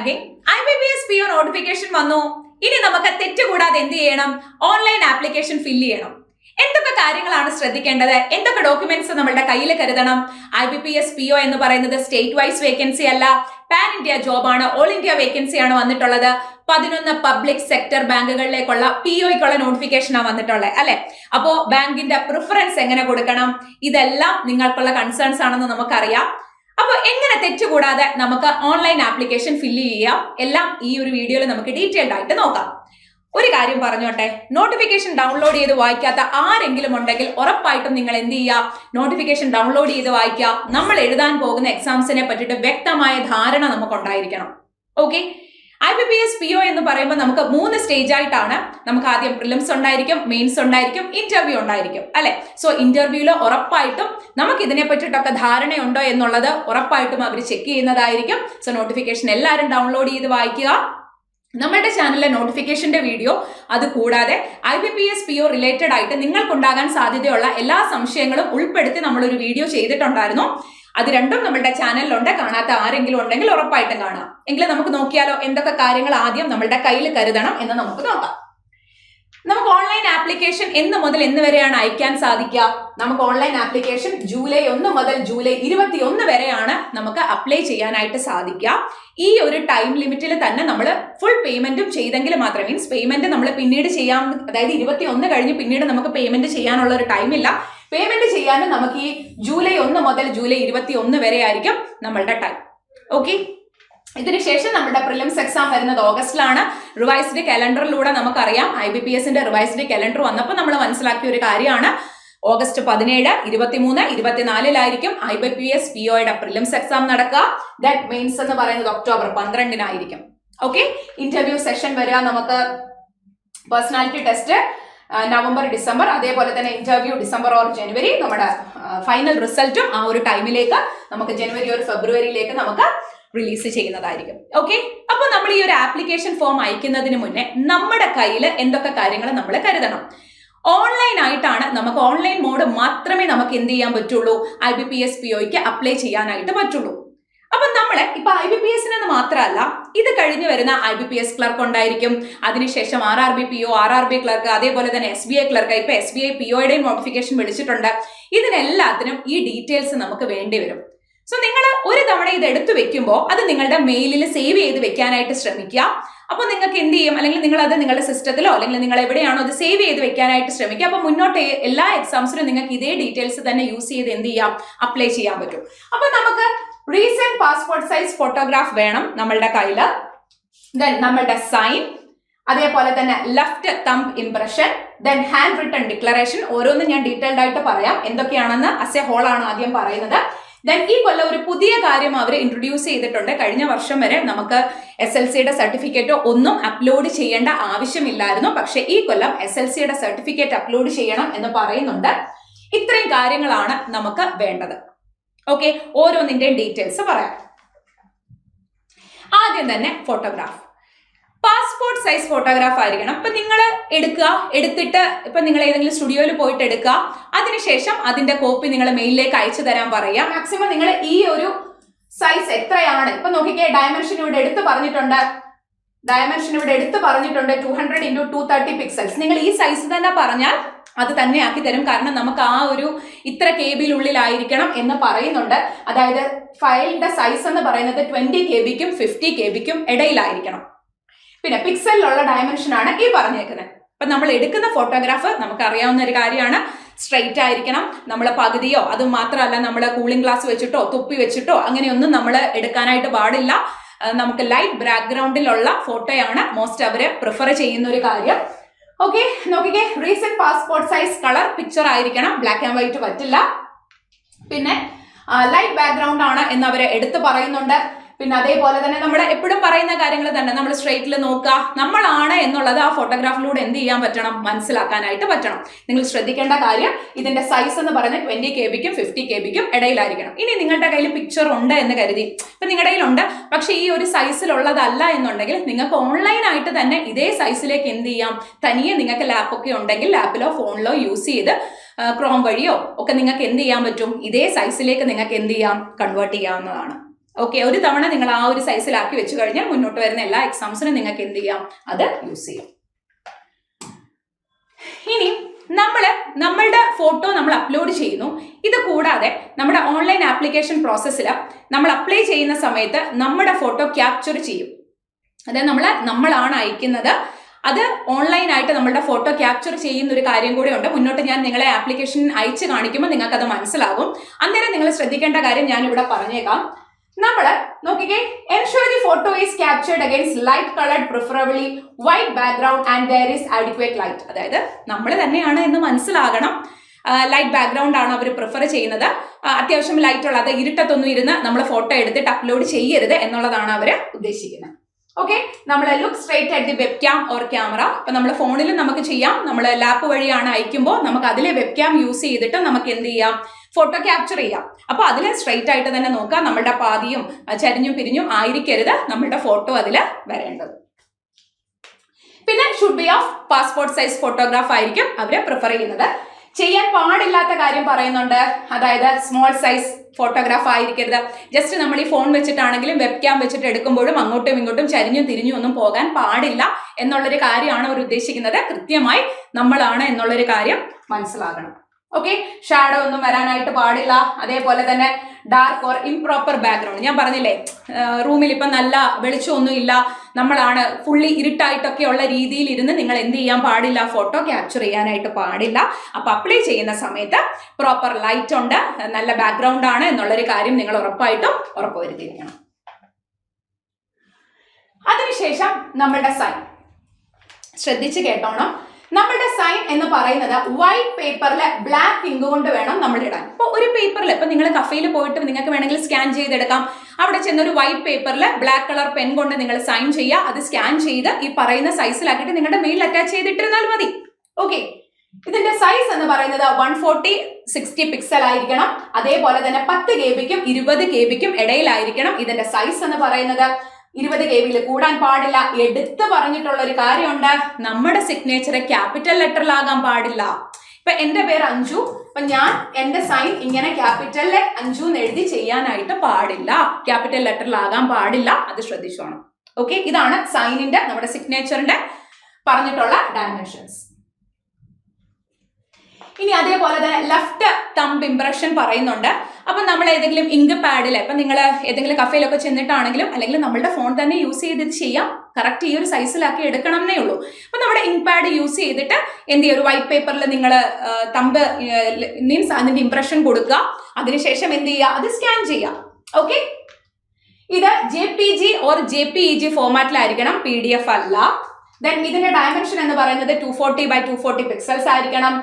Banking IBPS PO notification വന്നു. ഇനി നമുക്ക് തെറ്റുകൂടാതെ എന്ത് ചെയ്യണം? ഓൺലൈൻ ആപ്ലിക്കേഷൻ ഫില്ല് ചെയ്യണം. എന്തൊക്കെ കാര്യങ്ങളാണ് ശ്രദ്ധിക്കേണ്ടത്? എന്തൊക്കെ ഡോക്യുമെന്റ്സ് നമ്മളുടെ കയ്യിൽ കരുതണം? IBPS PO എന്ന് പറയുന്നത് സ്റ്റേറ്റ് വൈസ് വേക്കൻസി അല്ല, പാൻ ഇന്ത്യ ജോബാണ്, ഓൾ ഇന്ത്യ വേക്കൻസി ആണ് വന്നിട്ടുള്ളത്. 11 പബ്ലിക് സെക്ടർ ബാങ്കുകളിലേക്കുള്ള POയ്ക്കുള്ള നോട്ടിഫിക്കേഷനാണ് വന്നിട്ടുള്ളത് അല്ലെ. അപ്പോ ബാങ്കിന്റെ പ്രിഫറൻസ് എങ്ങനെ കൊടുക്കണം? ഇതെല്ലാം നിങ്ങൾക്കുള്ള കൺസേൺസ് ആണെന്ന് നമുക്കറിയാം. അപ്പൊ എങ്ങനെ തെറ്റുകൂടാതെ നമുക്ക് ഓൺലൈൻ ആപ്ലിക്കേഷൻ ഫില്ല് ചെയ്യാം, എല്ലാം ഈ ഒരു വീഡിയോയിൽ നമുക്ക് ഡീറ്റെയിൽഡ് ആയിട്ട് നോക്കാം. ഒരു കാര്യം പറഞ്ഞോട്ടെ, നോട്ടിഫിക്കേഷൻ ഡൗൺലോഡ് ചെയ്ത് വായിക്കാത്ത ആരെങ്കിലും ഉണ്ടെങ്കിൽ ഉറപ്പായിട്ടും നിങ്ങൾ എന്ത് ചെയ്യുക? നോട്ടിഫിക്കേഷൻ ഡൗൺലോഡ് ചെയ്ത് വായിക്കുക. നമ്മൾ എഴുതാൻ പോകുന്ന എക്സാംസിനെ പറ്റിയിട്ട് വ്യക്തമായ ധാരണ നമുക്ക് ഉണ്ടായിരിക്കണം. ഓക്കെ, IBPS PO എന്ന് പറയുമ്പോൾ നമുക്ക് 3 സ്റ്റേജ് ആയിട്ടാണ്. നമുക്ക് ആദ്യം പ്രിലിംസ് ഉണ്ടായിരിക്കും, മെയിൻസ് ഉണ്ടായിരിക്കും, ഇന്റർവ്യൂ ഉണ്ടായിരിക്കും അല്ലെ. സോ ഇന്റർവ്യൂല് ഉറപ്പായിട്ടും നമുക്ക് ഇതിനെ പറ്റിയിട്ടൊക്കെ ധാരണയുണ്ടോ എന്നുള്ളത് ഉറപ്പായിട്ടും അവർ ചെക്ക് ചെയ്യുന്നതായിരിക്കും. സോ നോട്ടിഫിക്കേഷൻ എല്ലാവരും ഡൗൺലോഡ് ചെയ്ത് വായിക്കുക. നമ്മുടെ ചാനലിലെ നോട്ടിഫിക്കേഷന്റെ വീഡിയോ, അത് കൂടാതെ IBPS PO റിലേറ്റഡ് ആയിട്ട് നിങ്ങൾക്കുണ്ടാകാൻ സാധ്യതയുള്ള എല്ലാ സംശയങ്ങളും ഉൾപ്പെടുത്തി നമ്മളൊരു വീഡിയോ ചെയ്തിട്ടുണ്ടായിരുന്നു. അത് രണ്ടും നമ്മുടെ ചാനലിലുണ്ട്. കാണാത്ത ആരെങ്കിലും ഉണ്ടെങ്കിൽ ഉറപ്പായിട്ടും കാണാം. എങ്കിലും നമുക്ക് നോക്കിയാലോ എന്തൊക്കെ കാര്യങ്ങൾ ആദ്യം നമ്മളുടെ കയ്യിൽ കരുതണം എന്ന് നമുക്ക് നോക്കാം. നമുക്ക് ഓൺലൈൻ ആപ്ലിക്കേഷൻ എന്ന് മുതൽ എന്ന് വരെയാണ് അയക്കാൻ സാധിക്കുക? നമുക്ക് ഓൺലൈൻ ആപ്ലിക്കേഷൻ ജൂലൈ 1 മുതൽ ജൂലൈ 21 വരെയാണ് നമുക്ക് അപ്ലൈ ചെയ്യാനായിട്ട് സാധിക്കുക. ഈ ഒരു ടൈം ലിമിറ്റിൽ തന്നെ നമ്മൾ ഫുൾ പേയ്മെന്റും ചെയ്തെങ്കിൽ മാത്രമേ, മീൻസ് പേയ്മെന്റ് നമ്മൾ പിന്നീട് ചെയ്യാം, അതായത് 21 കഴിഞ്ഞ് പിന്നീട് നമുക്ക് പേയ്മെന്റ് ചെയ്യാനുള്ള ഒരു ടൈമില്ല. പേയ്മെന്റ് ചെയ്യാനും നമുക്ക് ഈ ജൂലൈ 1 മുതൽ ജൂലൈ 21 വരെ ആയിരിക്കും നമ്മളുടെ ടൈം. ഓക്കെ, ഇതിനുശേഷം നമ്മുടെ പ്രിലിംസ് എക്സാം വരുന്നത് ഓഗസ്റ്റിലാണ്. റിവൈസ്ഡ് കലണ്ടറിലൂടെ നമുക്കറിയാം, IBPSന്റെ റിവൈസ്ഡ് കലണ്ടർ വന്നപ്പോൾ നമ്മൾ മനസ്സിലാക്കിയ ഒരു കാര്യമാണ്, ഓഗസ്റ്റ് 17, 23, 24 IBPS POയുടെ പ്രിലിംസ് എക്സാം നടക്കുക. ദാറ്റ് മെയിൻസ് എന്ന് പറയുന്നത് ഒക്ടോബർ 12 ഓക്കെ, ഇന്റർവ്യൂ സെഷൻ വരിക നമുക്ക്, പേഴ്സണാലിറ്റി ടെസ്റ്റ് നവംബർ, ഡിസംബർ, അതേപോലെ തന്നെ ഇന്റർവ്യൂ ഡിസംബർ ഓർ ജനുവരി. നമ്മുടെ ഫൈനൽ റിസൾട്ടും ആ ഒരു ടൈമിലേക്ക് നമുക്ക് ജനുവരി ഒരു ഫെബ്രുവരിയിലേക്ക് നമുക്ക് റിലീസ് ചെയ്യുന്നതായിരിക്കും. ഓക്കെ, അപ്പൊ നമ്മൾ ഈ ഒരു ആപ്ലിക്കേഷൻ ഫോം അയക്കുന്നതിന് മുന്നേ നമ്മുടെ കയ്യിൽ എന്തൊക്കെ കാര്യങ്ങൾ നമ്മൾ കരുതണം? ഓൺലൈൻ ആയിട്ടാണ്, നമുക്ക് ഓൺലൈൻ മോഡ് മാത്രമേ നമുക്ക് എന്ത് ചെയ്യാൻ പറ്റുള്ളൂ? IBPS POയ്ക്ക് അപ്ലൈ ചെയ്യാനായിട്ട് പറ്റുള്ളൂ. അപ്പൊ നമ്മള് ഇപ്പൊ IBPSന് മാത്രമല്ല, ഇത് കഴിഞ്ഞ് വരുന്ന IBPS ക്ലർക്ക് ഉണ്ടായിരിക്കും, അതിനുശേഷം RRB PO, RRB ക്ലർക്ക്, അതേപോലെ തന്നെ SBI ക്ലർക്ക്. ഇപ്പൊ SBI POയുടെയും നോട്ടിഫിക്കേഷൻ വിളിച്ചിട്ടുണ്ട്. ഇതിനെല്ലാത്തിനും ഈ ഡീറ്റെയിൽസ് നമുക്ക് വേണ്ടി വരും. സോ നിങ്ങൾ ഒരു തവണ ഇത് എടുത്തു വെക്കുമ്പോൾ അത് നിങ്ങളുടെ മെയിലിൽ സേവ് ചെയ്ത് വെക്കാനായിട്ട് ശ്രമിക്കുക. അപ്പോൾ നിങ്ങൾക്ക് എന്ത് ചെയ്യും, അല്ലെങ്കിൽ നിങ്ങൾ അത് നിങ്ങളുടെ സിസ്റ്റത്തിലോ അല്ലെങ്കിൽ നിങ്ങൾ എവിടെയാണോ അത് സേവ് ചെയ്ത് വെക്കാനായിട്ട് ശ്രമിക്കുക. അപ്പോൾ മുന്നോട്ട് എല്ലാ എക്സാംസിനും നിങ്ങൾക്ക് ഇതേ ഡീറ്റെയിൽസ് തന്നെ യൂസ് ചെയ്ത് എന്ത് ചെയ്യാം? അപ്ലൈ ചെയ്യാൻ പറ്റും. അപ്പൊ നമുക്ക് റീസെന്റ് പാസ്പോർട്ട് സൈസ് ഫോട്ടോഗ്രാഫ് വേണം നമ്മളുടെ കയ്യിൽ. ദെൻ നമ്മളുടെ സൈൻ, അതേപോലെ തന്നെ left thumb impression, then hand written declaration. ഓരോന്നും ഞാൻ ഡീറ്റെയിൽഡ് ആയിട്ട് പറയാം എന്തൊക്കെയാണെന്ന്. അസ് എ ഹോൾ ആണ് ആദ്യം പറയുന്നത്. ദെൻ ഈ കൊല്ലം ഒരു പുതിയ കാര്യം അവർ ഇൻട്രൊഡ്യൂസ് ചെയ്തിട്ടുണ്ട്. കഴിഞ്ഞ വർഷം വരെ നമുക്ക് SLCയുടെ സർട്ടിഫിക്കറ്റോ ഒന്നും അപ്ലോഡ് ചെയ്യേണ്ട ആവശ്യമില്ലായിരുന്നു. പക്ഷെ ഈ കൊല്ലം SLCയുടെ സർട്ടിഫിക്കറ്റ് അപ്ലോഡ് ചെയ്യണം എന്ന് പറയുന്നുണ്ട്. ഇത്രയും കാര്യങ്ങളാണ് നമുക്ക് വേണ്ടത്. ഓക്കെ, ഓരോന്നിന്റെയും ഡീറ്റെയിൽസ് പറയാം. ആദ്യം തന്നെ ഫോട്ടോഗ്രാഫ്, പാസ്പോർട്ട് സൈസ് ഫോട്ടോഗ്രാഫ് ആയിരിക്കണം. ഇപ്പൊ നിങ്ങൾ എടുത്തിട്ട് ഇപ്പൊ നിങ്ങൾ ഏതെങ്കിലും സ്റ്റുഡിയോയിൽ പോയിട്ട് എടുക്കുക. അതിനുശേഷം അതിന്റെ കോപ്പി നിങ്ങൾ മെയിലിലേക്ക് അയച്ചു തരാൻ പറയുക. മാക്സിമം നിങ്ങൾ ഈ ഒരു സൈസ് എത്രയാണ്, ഇപ്പൊ നോക്കിക്കേ, ഡയമെൻഷൻ ഇവിടെ എടുത്ത് പറഞ്ഞിട്ടുണ്ട് 200 x 230 പിക്സൽസ്. നിങ്ങൾ ഈ സൈസ് തന്നെ പറഞ്ഞാൽ അത് തന്നെ ആക്കി തരും. കാരണം നമുക്ക് ആ ഒരു ഇത്ര KB-നുള്ളിലായിരിക്കണം എന്ന് പറയുന്നുണ്ട്. അതായത് ഫയലിന്റെ സൈസ് എന്ന് പറയുന്നത് 20 KB-ക്കും 50 KB-ക്കും ഇടയിലായിരിക്കണം. പിന്നെ പിക്സലിലുള്ള ഡയമെൻഷൻ ആണ് ഈ പറഞ്ഞേക്കുന്നത്. അപ്പൊ നമ്മൾ എടുക്കുന്ന ഫോട്ടോഗ്രാഫ് നമുക്ക് അറിയാവുന്ന ഒരു കാര്യമാണ്, സ്ട്രെയിറ്റ് ആയിരിക്കണം. നമ്മൾ പകുതിയോ, അത് മാത്രമല്ല നമ്മൾ കൂളിംഗ് ഗ്ലാസ് വെച്ചിട്ടോ തുപ്പി വെച്ചിട്ടോ അങ്ങനെയൊന്നും നമ്മൾ എടുക്കാനായിട്ട് പാടില്ല. നമുക്ക് ലൈറ്റ് ബാക്ക്ഗ്രൗണ്ടിലുള്ള ഫോട്ടോയാണ് മോസ്റ്റ് അവര് പ്രിഫർ ചെയ്യുന്ന ഒരു കാര്യം. ഓക്കെ, നോക്കിക്കേ, recent passport size colour picture ആയിരിക്കണം, ബ്ലാക്ക് ആൻഡ് വൈറ്റ് പറ്റില്ല. പിന്നെ ലൈറ്റ് ബാക്ക്ഗ്രൗണ്ട് ആണ് എന്ന് അവര് എടുത്തു പറയുന്നുണ്ട്. പിന്നെ അതേപോലെ തന്നെ നമ്മൾ എപ്പോഴും പറയുന്ന കാര്യങ്ങൾ തന്നെ, നമ്മൾ സ്ട്രെയിറ്റിൽ നോക്കുക, നമ്മളാണ് എന്നുള്ളത് ആ ഫോട്ടോഗ്രാഫിലൂടെ എന്ത് ചെയ്യാൻ പറ്റണം? മനസ്സിലാക്കാനായിട്ട് പറ്റണം. നിങ്ങൾ ശ്രദ്ധിക്കേണ്ട കാര്യം, ഇതിന്റെ സൈസ് എന്ന് പറയുന്നത് 20 KB-ക്കും 50 KB-ക്കും ഇടയിലായിരിക്കണം. ഇനി നിങ്ങളുടെ കയ്യിൽ പിക്ചർ ഉണ്ട് എന്ന് കരുതി, ഇപ്പൊ നിങ്ങളുടെ കയ്യിലുണ്ട്, പക്ഷെ ഈ ഒരു സൈസിലുള്ളതല്ല എന്നുണ്ടെങ്കിൽ നിങ്ങൾക്ക് ഓൺലൈനായിട്ട് തന്നെ ഇതേ സൈസിലേക്ക് എന്ത് ചെയ്യാം? തനിയെ നിങ്ങൾക്ക് ലാപ്പൊക്കെ ഉണ്ടെങ്കിൽ ലാപ്പിലോ ഫോണിലോ യൂസ് ചെയ്ത് ക്രോം വഴിയോ ഒക്കെ നിങ്ങൾക്ക് എന്ത് ചെയ്യാൻ പറ്റും? ഇതേ സൈസിലേക്ക് നിങ്ങൾക്ക് എന്ത് ചെയ്യാം? കൺവേർട്ട് ചെയ്യാവുന്നതാണ്. ഓക്കെ, ഒരു തവണ നിങ്ങൾ ആ ഒരു സൈസിലാക്കി വെച്ച് കഴിഞ്ഞാൽ മുന്നോട്ട് വരുന്ന എല്ലാ എക്സാംസിനും നിങ്ങൾക്ക് എന്ത് ചെയ്യാം, അത് യൂസ് ചെയ്യാം. ഇനി നമ്മളുടെ ഫോട്ടോ നമ്മൾ അപ്ലോഡ് ചെയ്യുന്നു. ഇത് കൂടാതെ നമ്മുടെ ഓൺലൈൻ ആപ്ലിക്കേഷൻ പ്രോസസ്സിൽ നമ്മൾ അപ്ലൈ ചെയ്യുന്ന സമയത്ത് നമ്മുടെ ഫോട്ടോ ക്യാപ്ചർ ചെയ്യും. അതായത് നമ്മളാണ് അയക്കുന്നത്, അത് ഓൺലൈനായിട്ട് നമ്മളുടെ ഫോട്ടോ ക്യാപ്ചർ ചെയ്യുന്ന ഒരു കാര്യം കൂടെ ഉണ്ട്. മുന്നോട്ട് ഞാൻ നിങ്ങളെ ആപ്ലിക്കേഷൻ അയച്ച് കാണിക്കുമ്പോൾ നിങ്ങൾക്ക് അത് മനസ്സിലാകും. അന്നേരം നിങ്ങൾ ശ്രദ്ധിക്കേണ്ട കാര്യം ഞാൻ ഇവിടെ പറഞ്ഞേക്കാം. നമ്മൾ നോക്കിക്കേ, ensure the photo is captured against light coloured preferably white background and their is adequate light. അതായത് നമ്മൾ തന്നെയാണ് എന്ന് മനസ്സിലാകണം. ലൈറ്റ് ബാക്ക്ഗ്രൗണ്ട് ആണ് അവർ പ്രിഫർ ചെയ്യുന്നത്. അത്യാവശ്യം ലൈറ്റ് ഉള്ള, അത് ഇരുട്ടത്തൊന്നും ഇരുന്ന് നമ്മൾ ഫോട്ടോ എടുത്തിട്ട് അപ്ലോഡ് ചെയ്യരുത് എന്നുള്ളതാണ് അവർ ഉദ്ദേശിക്കുന്നത്. ഓക്കെ, നമ്മൾ look straight at the web cam or camera. ഇപ്പൊ നമ്മൾ ഫോണിലും നമുക്ക് ചെയ്യാം. നമ്മൾ ലാപ്പ് വഴിയാണ് അയക്കുമ്പോൾ നമുക്ക് അതിലെ വെബ് ക്യാം യൂസ് ചെയ്തിട്ട് നമുക്ക് എന്ത് ചെയ്യാം, ഫോട്ടോ ക്യാപ്ചർ ചെയ്യാം. അപ്പൊ അതിൽ സ്ട്രൈറ്റ് ആയിട്ട് തന്നെ നോക്കാം. നമ്മളുടെ പാതിയും ചരിഞ്ഞും പിരിഞ്ഞും ആയിരിക്കരുത് നമ്മളുടെ ഫോട്ടോ അതിൽ വരേണ്ടത്. പിന്നെ should be of passport size photograph ആയിരിക്കും അവര് പ്രിഫർ ചെയ്യുന്നത്. ചെയ്യാൻ പാടില്ലാത്ത കാര്യം പറയുന്നുണ്ട്. അതായത് സ്മോൾ സൈസ് ഫോട്ടോഗ്രാഫ് ആയിരിക്കരുത്. ജസ്റ്റ് നമ്മൾ ഈ ഫോൺ വെച്ചിട്ടാണെങ്കിലും വെബ് ക്യാം വെച്ചിട്ട് എടുക്കുമ്പോഴും അങ്ങോട്ടും ഇങ്ങോട്ടും ചരിഞ്ഞും തിരിഞ്ഞും ഒന്നും പോകാൻ പാടില്ല എന്നുള്ളൊരു കാര്യമാണ് അവർ ഉദ്ദേശിക്കുന്നത്. കൃത്യമായി നമ്മളാണ് എന്നുള്ളൊരു കാര്യം മനസ്സിലാകണം. ഓക്കെ, ഷാഡോ ഒന്നും വരാനായിട്ട് പാടില്ല. അതേപോലെ തന്നെ ഡാർക്ക് ഓർ ഇംപ്രോപ്പർ ബാക്ക്ഗ്രൗണ്ട്. ഞാൻ പറഞ്ഞില്ലേ, റൂമിൽ ഇപ്പം നല്ല വെളിച്ചമൊന്നും ഇല്ല, നമ്മളാണ് ഫുള്ളി ഇരുട്ടായിട്ടൊക്കെ ഉള്ള രീതിയിൽ ഇരുന്ന് നിങ്ങൾ എന്ത് ചെയ്യാൻ പാടില്ല, ഫോട്ടോ ക്യാപ്ചർ ചെയ്യാനായിട്ട് പാടില്ല. അപ്പൊ അപ്ലൈ ചെയ്യുന്ന സമയത്ത് പ്രോപ്പർ ലൈറ്റ് ഉണ്ട്, നല്ല ബാക്ക്ഗ്രൗണ്ട് ആണ് എന്നുള്ളൊരു കാര്യം നിങ്ങൾ ഉറപ്പായിട്ടും ഉറപ്പുവരുത്തിയിരിക്കണം. അതിനുശേഷം നമ്മളുടെ സൈൻ ശ്രദ്ധിച്ച് കേട്ടോണം. നമ്മളുടെ സൈൻ എന്ന് പറയുന്നത് വൈറ്റ് പേപ്പറിൽ ബ്ലാക്ക് ഇങ്ക് കൊണ്ട് വേണം നമ്മൾ ഇടാൻ. ഇപ്പൊ ഒരു പേപ്പറിൽ ഇപ്പൊ നിങ്ങൾ കഫയിൽ പോയിട്ട് നിങ്ങൾക്ക് വേണമെങ്കിൽ സ്കാൻ ചെയ്തെടുക്കാം. അവിടെ ചെന്നൊരു വൈറ്റ് പേപ്പറിൽ ബ്ലാക്ക് കളർ പെൻ കൊണ്ട് നിങ്ങൾ സൈൻ ചെയ്യുക. അത് സ്കാൻ ചെയ്ത് ഈ പറയുന്ന സൈസിലാക്കിയിട്ട് നിങ്ങളുടെ മെയിൽ അറ്റാച്ച് ചെയ്തിട്ടിരുന്നാൽ മതി. ഓക്കെ, ഇതിന്റെ സൈസ് എന്ന് പറയുന്നത് 140/60 പിക്സൽ ആയിരിക്കണം. അതേപോലെ തന്നെ 10 KB-ക്കും 20 KB-ക്കും ഇടയിലായിരിക്കണം ഇതിന്റെ സൈസ് എന്ന് പറയുന്നത്. 20 KB കൂടാൻ പാടില്ല. എടുത്ത് പറഞ്ഞിട്ടുള്ള ഒരു കാര്യമുണ്ട്, നമ്മുടെ സിഗ്നേച്ചർ ക്യാപിറ്റൽ ലെറ്ററിലാകാൻ പാടില്ല. ഇപ്പൊ എന്റെ പേര് അഞ്ജു, അപ്പൊ ഞാൻ എന്റെ സൈൻ ഇങ്ങനെ ക്യാപിറ്റലിൽ അഞ്ജു എന്ന് എഴുതി ചെയ്യാനായിട്ട് പാടില്ല, ക്യാപിറ്റൽ ലെറ്ററിലാകാൻ പാടില്ല. അത് ശ്രദ്ധിച്ചോണം. ഓക്കെ, ഇതാണ് സൈനിന്റെ നമ്മുടെ സിഗ്നേച്ചറിന്റെ പറഞ്ഞിട്ടുള്ള ഡയമെൻഷൻസ്. ഇനി അതേപോലെ തന്നെ ലെഫ്റ്റ് തമ്പ് ഇംപ്രഷൻ പറയുന്നുണ്ട്. അപ്പൊ നമ്മൾ ഏതെങ്കിലും ഇങ്ക് പാഡിൽ, ഇപ്പൊ നിങ്ങൾ ഏതെങ്കിലും കഫേയിലൊക്കെ ചെന്നിട്ടാണെങ്കിലും അല്ലെങ്കിൽ നമ്മളുടെ ഫോൺ തന്നെ യൂസ് ചെയ്തിട്ട് ചെയ്യാം. കറക്റ്റ് ഈ ഒരു സൈസിലാക്കി എടുക്കണം എന്നേ ഉള്ളൂ. അപ്പൊ നമ്മുടെ ഇങ്ക് പാഡ് യൂസ് ചെയ്തിട്ട് എന്ത് ചെയ്യുക, ഒരു വൈറ്റ് പേപ്പറിൽ നിങ്ങൾ തമ്പ് മീൻസ് അതിന്റെ ഇംപ്രഷൻ കൊടുക്കുക. അതിനുശേഷം എന്ത് ചെയ്യുക, അത് സ്കാൻ ചെയ്യുക. ഓക്കെ, ഇത് JPG ഓർ JPEG ഫോർമാറ്റിലായിരിക്കണം, PDF അല്ല. ദെൻ ഇതിന്റെ ഡയമെൻഷൻ എന്ന് പറയുന്നത് 240/240 പിക്സൽസ് ആയിരിക്കണം.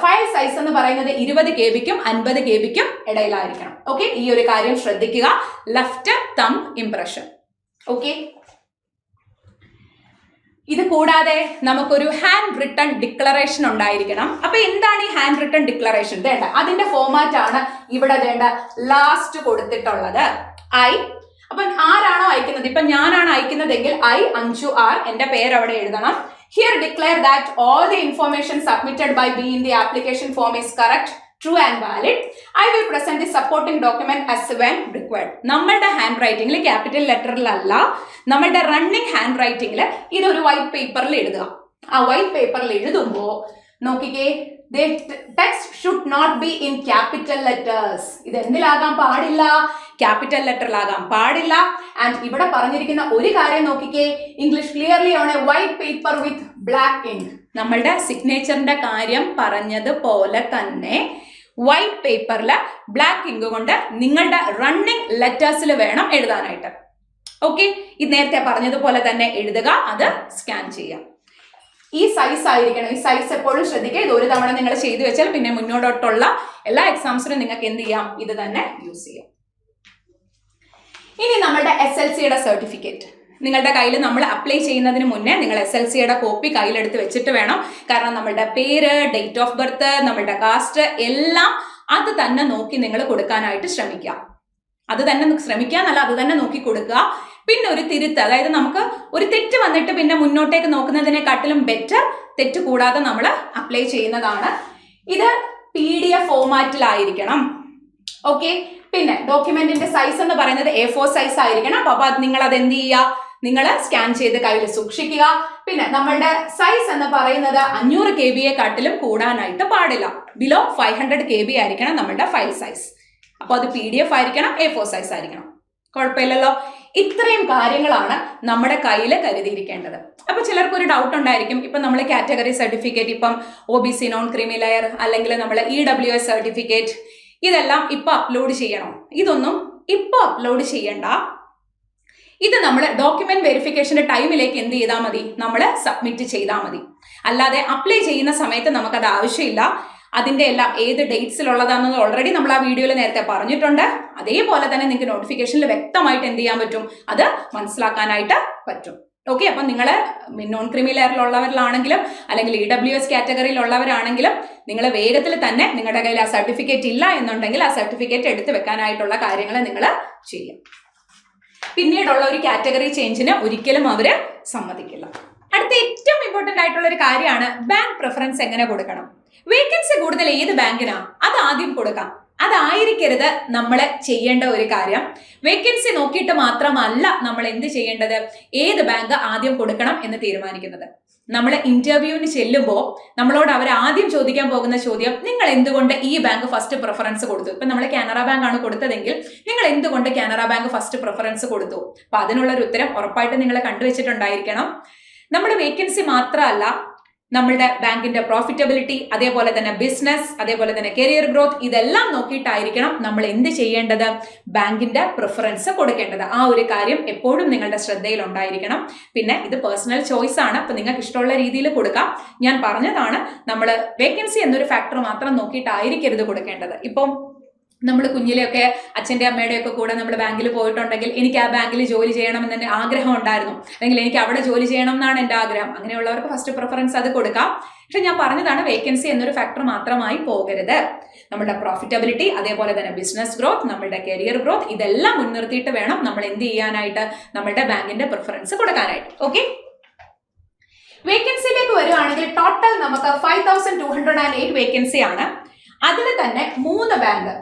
ഫയൽ സൈസ് എന്ന് പറയുന്നത് 20 KB-ക്കും 50 KB-ക്കും ഇടയിലായിരിക്കണം. ഓക്കെ, ഈ ഒരു കാര്യം ശ്രദ്ധിക്കുക. Left thumb impression. ഓക്കെ, ഇത് കൂടാതെ നമുക്കൊരു ഹാൻഡ് റിട്ടൺ ഡിക്ലറേഷൻ ഉണ്ടായിരിക്കണം. അപ്പൊ എന്താണ് ഈ ഹാൻഡ് റിട്ടൺ ഡിക്ലറേഷൻ? വേണ്ട, അതിന്റെ ഫോർമാറ്റ് ആണ് ഇവിടെ വേണ്ട ലാസ്റ്റ് കൊടുത്തിട്ടുള്ളത്. അപ്പൊ ആരാണോ അയക്കുന്നത്, ഇപ്പൊ ഞാനാണ് അയക്കുന്നതെങ്കിൽ അഞ്ജു R, എന്റെ പേര് അവിടെ എഴുതണം. Here declare that all the information submitted by be in the application form is correct, true and valid. I will present the supporting document as when required. നമ്മളുടെ ഹാൻഡ് റൈറ്റിംഗിൽ ക്യാപിറ്റൽ ലെറ്ററിലല്ല, നമ്മളുടെ റണ്ണിങ് ഹാൻഡ് റൈറ്റിംഗിൽ ഇതൊരു white പേപ്പറിൽ എഴുതുക. ആ white പേപ്പറിൽ എഴുതുമ്പോ നോക്കിക്കേ, the text should not be in capital letters. ഇത് എന്തിലാകാൻ പാടില്ല, ക്യാപിറ്റൽ ലെറ്ററിലാകാൻ പാടില്ല. ആൻഡ് ഇവിടെ പറഞ്ഞിരിക്കുന്ന ഒരു കാര്യം നോക്കിക്കേ, English clearly on a white paper with black ink. നമ്മളുടെ സിഗ്നേച്ചറിന്റെ കാര്യം പറഞ്ഞതുപോലെ തന്നെ വൈറ്റ് പേപ്പറിൽ ബ്ലാക്ക് ഇങ്ക് കൊണ്ട് നിങ്ങളുടെ റണ്ണിങ് ലെറ്റേഴ്സിൽ വേണം എഴുതാനായിട്ട്. ഓക്കെ, ഇത് നേരത്തെ പറഞ്ഞതുപോലെ തന്നെ എഴുതുക, അത് സ്കാൻ ചെയ്യാം. ഈ സൈസ് ആയിരിക്കണം. ഈ സൈസ് എപ്പോഴും ശ്രദ്ധിക്കുക. ഇത് ഒരു തവണ നിങ്ങൾ ചെയ്തു വെച്ചാൽ പിന്നെ മുന്നോട്ടുള്ള എല്ലാ എക്സാംസിനും നിങ്ങൾക്ക് എന്ത് ചെയ്യാം, ഇത് തന്നെ യൂസ് ചെയ്യാം. ഇനി നമ്മുടെ SLCയുടെ സർട്ടിഫിക്കറ്റ് നിങ്ങളുടെ കയ്യിൽ നമ്മൾ അപ്ലൈ ചെയ്യുന്നതിന് മുന്നേ നിങ്ങൾ SLCയുടെ കോപ്പി കയ്യിലെടുത്ത് വെച്ചിട്ട് വേണം. കാരണം നമ്മളുടെ പേര്, ഡേറ്റ് ഓഫ് ബർത്ത്, നമ്മളുടെ കാസ്റ്റ് എല്ലാം അത് തന്നെ നോക്കി നിങ്ങൾ കൊടുക്കാനായിട്ട് ശ്രമിക്കുക. അത് തന്നെ ശ്രമിക്കാന്നല്ല, അത് തന്നെ നോക്കി കൊടുക്കുക. പിന്നെ ഒരു തിരുത്ത്, അതായത് നമുക്ക് ഒരു തെറ്റ് വന്നിട്ട് പിന്നെ മുന്നോട്ടേക്ക് നോക്കുന്നതിനെക്കാട്ടിലും ബെറ്റർ തെറ്റ് കൂടാതെ നമ്മൾ അപ്ലൈ ചെയ്യുന്നതാണ്. ഇത് PDF ഫോർമാറ്റിലായിരിക്കണം. ഓക്കെ. പിന്നെ ഡോക്യുമെന്റിന്റെ സൈസ് എന്ന് പറയുന്നത് A4 സൈസ് ആയിരിക്കണം. അപ്പൊ അത് നിങ്ങൾ അത് എന്ത് ചെയ്യുക, നിങ്ങൾ സ്കാൻ ചെയ്ത് കയ്യിൽ സൂക്ഷിക്കുക. പിന്നെ നമ്മളുടെ സൈസ് എന്ന് പറയുന്നത് 500 KB കാട്ടിലും കൂടാനായിട്ട് പാടില്ല. ബിലോ 500 KB ആയിരിക്കണം നമ്മളുടെ ഫയൽ സൈസ്. അപ്പൊ അത് PDF ആയിരിക്കണം, A4 സൈസ് ആയിരിക്കണം. കുഴപ്പമില്ലല്ലോ. ഇത്രയും കാര്യങ്ങളാണ് നമ്മുടെ കയ്യിൽ കരുതിയിരിക്കേണ്ടത്. അപ്പൊ ചിലർക്ക് ഒരു ഡൗട്ട് ഉണ്ടായിരിക്കും, ഇപ്പൊ നമ്മൾ കാറ്റഗറി സർട്ടിഫിക്കറ്റ്, ഇപ്പം OBC നോൺ ക്രീമി ലെയർ അല്ലെങ്കിൽ നമ്മൾ EWS സർട്ടിഫിക്കറ്റ്, ഇതെല്ലാം ഇപ്പൊ അപ്ലോഡ് ചെയ്യണോ? ഇതൊന്നും ഇപ്പൊ അപ്ലോഡ് ചെയ്യണ്ട. ഇത് നമ്മൾ ഡോക്യുമെന്റ് വെരിഫിക്കേഷന്റെ ടൈമിലേക്ക് എന്ത് ചെയ്താൽ മതി, നമ്മൾ സബ്മിറ്റ് ചെയ്താൽ മതി. അല്ലാതെ അപ്ലൈ ചെയ്യുന്ന സമയത്ത് നമുക്കത് ആവശ്യമില്ല. അതിന്റെ എല്ലാം ഏത് ഡേറ്റ്സിലുള്ളതാണെന്ന് ഓൾറെഡി നമ്മൾ ആ വീഡിയോയിൽ നേരത്തെ പറഞ്ഞിട്ടുണ്ട്. അതേപോലെ തന്നെ നിങ്ങൾക്ക് നോട്ടിഫിക്കേഷനിൽ വ്യക്തമായിട്ട് എന്ത് ചെയ്യാൻ പറ്റും, അത് മനസ്സിലാക്കാനായിട്ട് പറ്റും. ഓക്കെ. അപ്പം നിങ്ങൾ നോൺ ക്രീമി ലെയറിലുള്ളവരിലാണെങ്കിലും അല്ലെങ്കിൽ EWS കാറ്റഗറിയിലുള്ളവരാണെങ്കിലും നിങ്ങൾ വേഗത്തിൽ തന്നെ നിങ്ങളുടെ കയ്യിൽ ആ സർട്ടിഫിക്കറ്റ് ഇല്ല എന്നുണ്ടെങ്കിൽ ആ സർട്ടിഫിക്കറ്റ് എടുത്ത് വെക്കാനായിട്ടുള്ള കാര്യങ്ങൾ നിങ്ങൾ ചെയ്യും. പിന്നീടുള്ള ഒരു കാറ്റഗറി ചേഞ്ചിന് ഒരിക്കലും അവര് സമ്മതിക്കില്ല. അടുത്ത ഏറ്റവും ഇമ്പോർട്ടന്റ് ആയിട്ടുള്ള ഒരു കാര്യമാണ് ബാങ്ക് പ്രിഫറൻസ് എങ്ങനെ കൊടുക്കണം. വേക്കൻസി കൂടുതൽ ഏത് ബാങ്കിനാ അത് ആദ്യം കൊടുക്കാം. അതായിരിക്കരുത് നമ്മൾ ചെയ്യേണ്ട ഒരു കാര്യം. വേക്കൻസി നോക്കിയിട്ട് മാത്രമല്ല നമ്മൾ എന്ത് ചെയ്യേണ്ടത്, ഏത് ബാങ്ക് ആദ്യം കൊടുക്കണം എന്ന് തീരുമാനിക്കുന്നത്. നമ്മൾ ഇന്റർവ്യൂവിന് ചെല്ലുമ്പോൾ നമ്മളോട് അവർ ആദ്യം ചോദിക്കാൻ പോകുന്ന ചോദ്യം, നിങ്ങൾ എന്തുകൊണ്ട് ഈ ബാങ്ക് ഫസ്റ്റ് പ്രിഫറൻസ് കൊടുത്തു? ഇപ്പൊ നമ്മൾ കാനറ ബാങ്ക് ആണ് കൊടുത്തതെങ്കിൽ നിങ്ങൾ എന്തുകൊണ്ട് കാനറ ബാങ്ക് ഫസ്റ്റ് പ്രിഫറൻസ് കൊടുത്തു? അപ്പൊ അതിനുള്ള ഒരു ഉത്തരം ഉറപ്പായിട്ട് നിങ്ങൾ കണ്ടുവച്ചിട്ടുണ്ടായിരിക്കണം. നമ്മുടെ വേക്കൻസി മാത്രമല്ല, നമ്മളുടെ ബാങ്കിന്റെ പ്രോഫിറ്റബിലിറ്റി, അതേപോലെ തന്നെ ബിസിനസ്, അതേപോലെ തന്നെ കരിയർ ഗ്രോത്ത്, ഇതെല്ലാം നോക്കിയിട്ടായിരിക്കണം നമ്മൾ എന്ത് ചെയ്യേണ്ടത്, ബാങ്കിന്റെ പ്രിഫറൻസ് കൊടുക്കേണ്ടത്. ആ ഒരു കാര്യം എപ്പോഴും നിങ്ങളുടെ ശ്രദ്ധയിൽ ഉണ്ടായിരിക്കണം. പിന്നെ ഇത് പേഴ്സണൽ ചോയ്സ് ആണ്. അപ്പൊ നിങ്ങൾക്ക് ഇഷ്ടമുള്ള രീതിയിൽ കൊടുക്കാം. ഞാൻ പറഞ്ഞതാണ്, നമ്മൾ വേക്കൻസി എന്നൊരു ഫാക്ടർ മാത്രം നോക്കിയിട്ടായിരിക്കരുത് കൊടുക്കേണ്ടത്. ഇപ്പം നമ്മൾ കുഞ്ഞിലെയൊക്കെ അച്ഛൻ്റെ അമ്മയുടെയൊക്കെ കൂടെ നമ്മൾ ബാങ്കിൽ പോയിട്ടുണ്ടെങ്കിൽ എനിക്ക് ആ ബാങ്കിൽ ജോലി ചെയ്യണമെന്ന് എൻ്റെ ആഗ്രഹം ഉണ്ടായിരുന്നു, അല്ലെങ്കിൽ എനിക്ക് അവിടെ ജോലി ചെയ്യണം എന്നാണ് എൻ്റെ ആഗ്രഹം. അങ്ങനെയുള്ളവർക്ക് ഫസ്റ്റ് പ്രിഫറൻസ് അത് കൊടുക്കാം. പക്ഷെ ഞാൻ പറഞ്ഞതാണ്, വേക്കൻസി എന്നൊരു ഫാക്ടർ മാത്രമായി പോകരുത്. നമ്മുടെ പ്രോഫിറ്റബിലിറ്റി, അതേപോലെ തന്നെ ബിസിനസ് ഗ്രോത്ത്, നമ്മുടെ കരിയർ ഗ്രോത്ത്, ഇതെല്ലാം മുൻനിർത്തിയിട്ട് വേണം നമ്മൾ എന്ത് ചെയ്യാനായിട്ട്, നമ്മുടെ ബാങ്കിന്റെ പ്രിഫറൻസ് കൊടുക്കാനായിട്ട്. ഓക്കെ. വേക്കൻസിയിലേക്ക് വരുവാണെങ്കിൽ ടോട്ടൽ നമുക്ക് 5208 വേക്കൻസി ആണ്. അതിൽ തന്നെ 3 ബാങ്ക്,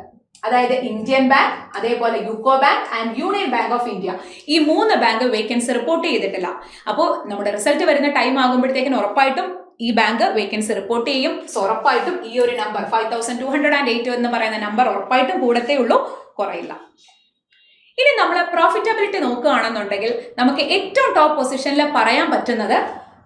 അതായത് ഇന്ത്യൻ ബാങ്ക്, അതേപോലെ UCO bank and union bank of India, ഈ 3 ബാങ്ക് വേക്കൻസി റിപ്പോർട്ട് ചെയ്തിട്ടില്ല. അപ്പോൾ നമ്മുടെ റിസൾട്ട് വരുന്ന ടൈം ആകുമ്പോഴത്തേക്കിന് ഉറപ്പായിട്ടും ഈ ബാങ്ക് വേക്കൻസി റിപ്പോർട്ട് ചെയ്യും. സോ ഉറപ്പായിട്ടും ഈ ഒരു നമ്പർ 5208 എന്ന് പറയുന്ന നമ്പർ ഉറപ്പായിട്ടും കൂടത്തേ ഉള്ളൂ, കുറയില്ല. ഇനി നമ്മൾ പ്രോഫിറ്റബിലിറ്റി നോക്കുകയാണെന്നുണ്ടെങ്കിൽ നമുക്ക് ഏറ്റവും ടോപ്പ് പൊസിഷനിൽ പറയാൻ പറ്റുന്നത്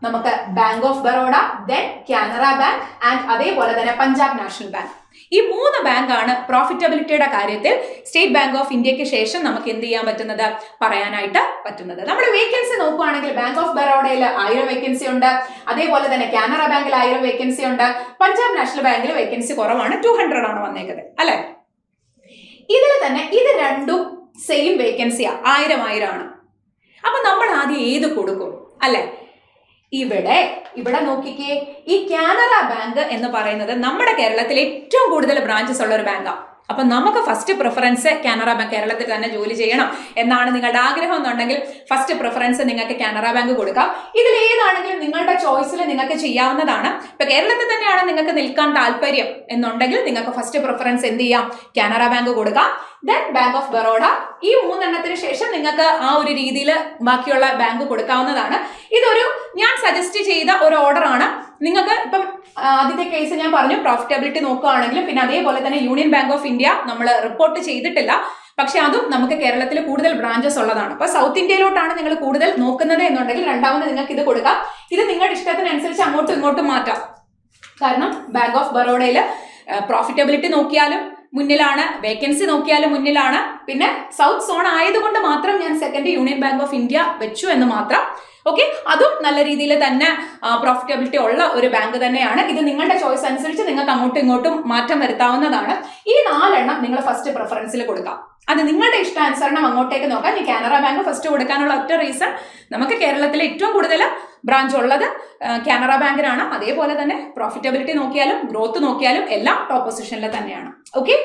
നമുക്ക് bank of Baroda, then Canara bank and അതേപോലെ തന്നെ പഞ്ചാബ് നാഷണൽ ബാങ്ക്. ഈ 3 ബാങ്കാണ് പ്രോഫിറ്റബിലിറ്റിയുടെ കാര്യത്തിൽ സ്റ്റേറ്റ് ബാങ്ക് ഓഫ് ഇന്ത്യക്ക് ശേഷം നമുക്ക് എന്ത് ചെയ്യാൻ പറ്റുന്നത്, പറയാനായിട്ട് പറ്റുന്നത്. നമ്മൾ വേക്കൻസി നോക്കുകയാണെങ്കിൽ ബാങ്ക് ഓഫ് ബറോഡയിൽ 1000 വേക്കൻസി ഉണ്ട്, അതേപോലെ തന്നെ കാനറ ബാങ്കിൽ 1000 വേക്കൻസി ഉണ്ട്, പഞ്ചാബ് നാഷണൽ ബാങ്കിൽ വേക്കൻസി കുറവാണ്, 200 ആണ് വന്നേക്കുന്നത്, അല്ലെ? ഇതിൽ തന്നെ ഇത് രണ്ടും സെയിം വേക്കൻസിയാ, 1000 ആണ്. അപ്പൊ നമ്മൾ ആദ്യം ഏത് കൊടുക്കും, അല്ലെ? ഇവിടെ നോക്കിക്കേ, ഈ കാനറ ബാങ്ക് എന്ന് പറയുന്നത് നമ്മുടെ കേരളത്തിൽ ഏറ്റവും കൂടുതൽ ബ്രാഞ്ചസ് ഉള്ള ഒരു ബാങ്കാണ്. അപ്പൊ നമുക്ക് ഫസ്റ്റ് പ്രിഫറൻസ് കാനറ ബാങ്ക്, കേരളത്തിൽ തന്നെ ജോലി ചെയ്യണം എന്നാണ് നിങ്ങളുടെ ആഗ്രഹം എന്നുണ്ടെങ്കിൽ ഫസ്റ്റ് പ്രിഫറൻസ് നിങ്ങൾക്ക് കാനറ ബാങ്ക് കൊടുക്കാം. ഇതിൽ ഏതാണെങ്കിലും നിങ്ങളുടെ ചോയ്സിൽ നിങ്ങൾക്ക് ചെയ്യാവുന്നതാണ്. ഇപ്പൊ കേരളത്തിൽ തന്നെയാണ് നിങ്ങൾക്ക് നിൽക്കാൻ താല്പര്യം എന്നുണ്ടെങ്കിൽ നിങ്ങൾക്ക് ഫസ്റ്റ് പ്രിഫറൻസ് എന്ത് ചെയ്യാം, കാനറ ബാങ്ക് കൊടുക്കാം. ദെൻ ബാങ്ക് ഓഫ് ബറോഡ, ഈ 3 എണ്ണത്തിന് ശേഷം നിങ്ങൾക്ക് ആ ഒരു രീതിയിൽ ബാക്കിയുള്ള ബാങ്ക് കൊടുക്കാവുന്നതാണ്. ഇതൊരു ഞാൻ സജസ്റ്റ് ചെയ്ത ഒരു ഓർഡർ ആണ്. നിങ്ങൾക്ക് ഇപ്പം ആദ്യത്തെ കേസ് ഞാൻ പറഞ്ഞു, പ്രോഫിറ്റബിലിറ്റി നോക്കുകയാണെങ്കിലും പിന്നെ അതേപോലെ തന്നെ യൂണിയൻ ബാങ്ക് ഓഫ് ഇന്ത്യ നമ്മൾ റിപ്പോർട്ട് ചെയ്തിട്ടില്ല, പക്ഷെ അതും നമുക്ക് കേരളത്തിൽ കൂടുതൽ ബ്രാഞ്ചസ് ഉള്ളതാണ്. അപ്പൊ സൗത്ത് ഇന്ത്യയിലോട്ടാണ് നിങ്ങൾ കൂടുതൽ നോക്കുന്നത് എന്നുണ്ടെങ്കിൽ രണ്ടാമത് നിങ്ങൾക്ക് ഇത് കൊടുക്കാം. ഇത് നിങ്ങളുടെ ഇഷ്ടത്തിനനുസരിച്ച് അങ്ങോട്ടും ഇങ്ങോട്ടും മാറ്റാം. കാരണം ബാങ്ക് ഓഫ് ബറോഡയിൽ പ്രോഫിറ്റബിലിറ്റി നോക്കിയാലും മുന്നിലാണ്, വേക്കൻസി നോക്കിയാലും മുന്നിലാണ്. പിന്നെ സൗത്ത് സോൺ ആയതുകൊണ്ട് മാത്രം ഞാൻ second union bank of India വെച്ചു എന്ന് മാത്രം. ഓക്കെ, അതും നല്ല രീതിയിൽ തന്നെ പ്രോഫിറ്റബിലിറ്റി ഉള്ള ഒരു ബാങ്ക് തന്നെയാണ്. ഇത് നിങ്ങളുടെ ചോയ്സ് അനുസരിച്ച് നിങ്ങൾക്ക് അങ്ങോട്ടും ഇങ്ങോട്ടും മാറ്റം വരുത്താവുന്നതാണ്. ഈ 4 എണ്ണം നിങ്ങൾ ഫസ്റ്റ് പ്രിഫറൻസിൽ കൊടുക്കാം. അത് നിങ്ങളുടെ ഇഷ്ടാനുസരണം അങ്ങോട്ടേക്ക് നോക്കാം. ഈ കാനറ ബാങ്ക് ഫസ്റ്റ് കൊടുക്കാനുള്ള ഒറ്റ റീസൺ, നമുക്ക് കേരളത്തിലെ ഏറ്റവും കൂടുതൽ ബ്രാഞ്ച് ഉള്ളത് കാനറ ബാങ്കിനാണ്. അതേപോലെ തന്നെ പ്രോഫിറ്റബിലിറ്റി നോക്കിയാലും ഗ്രോത്ത് നോക്കിയാലും എല്ലാം ടോപ്പ് പൊസിഷനിൽ തന്നെയാണ്. ഓക്കെ,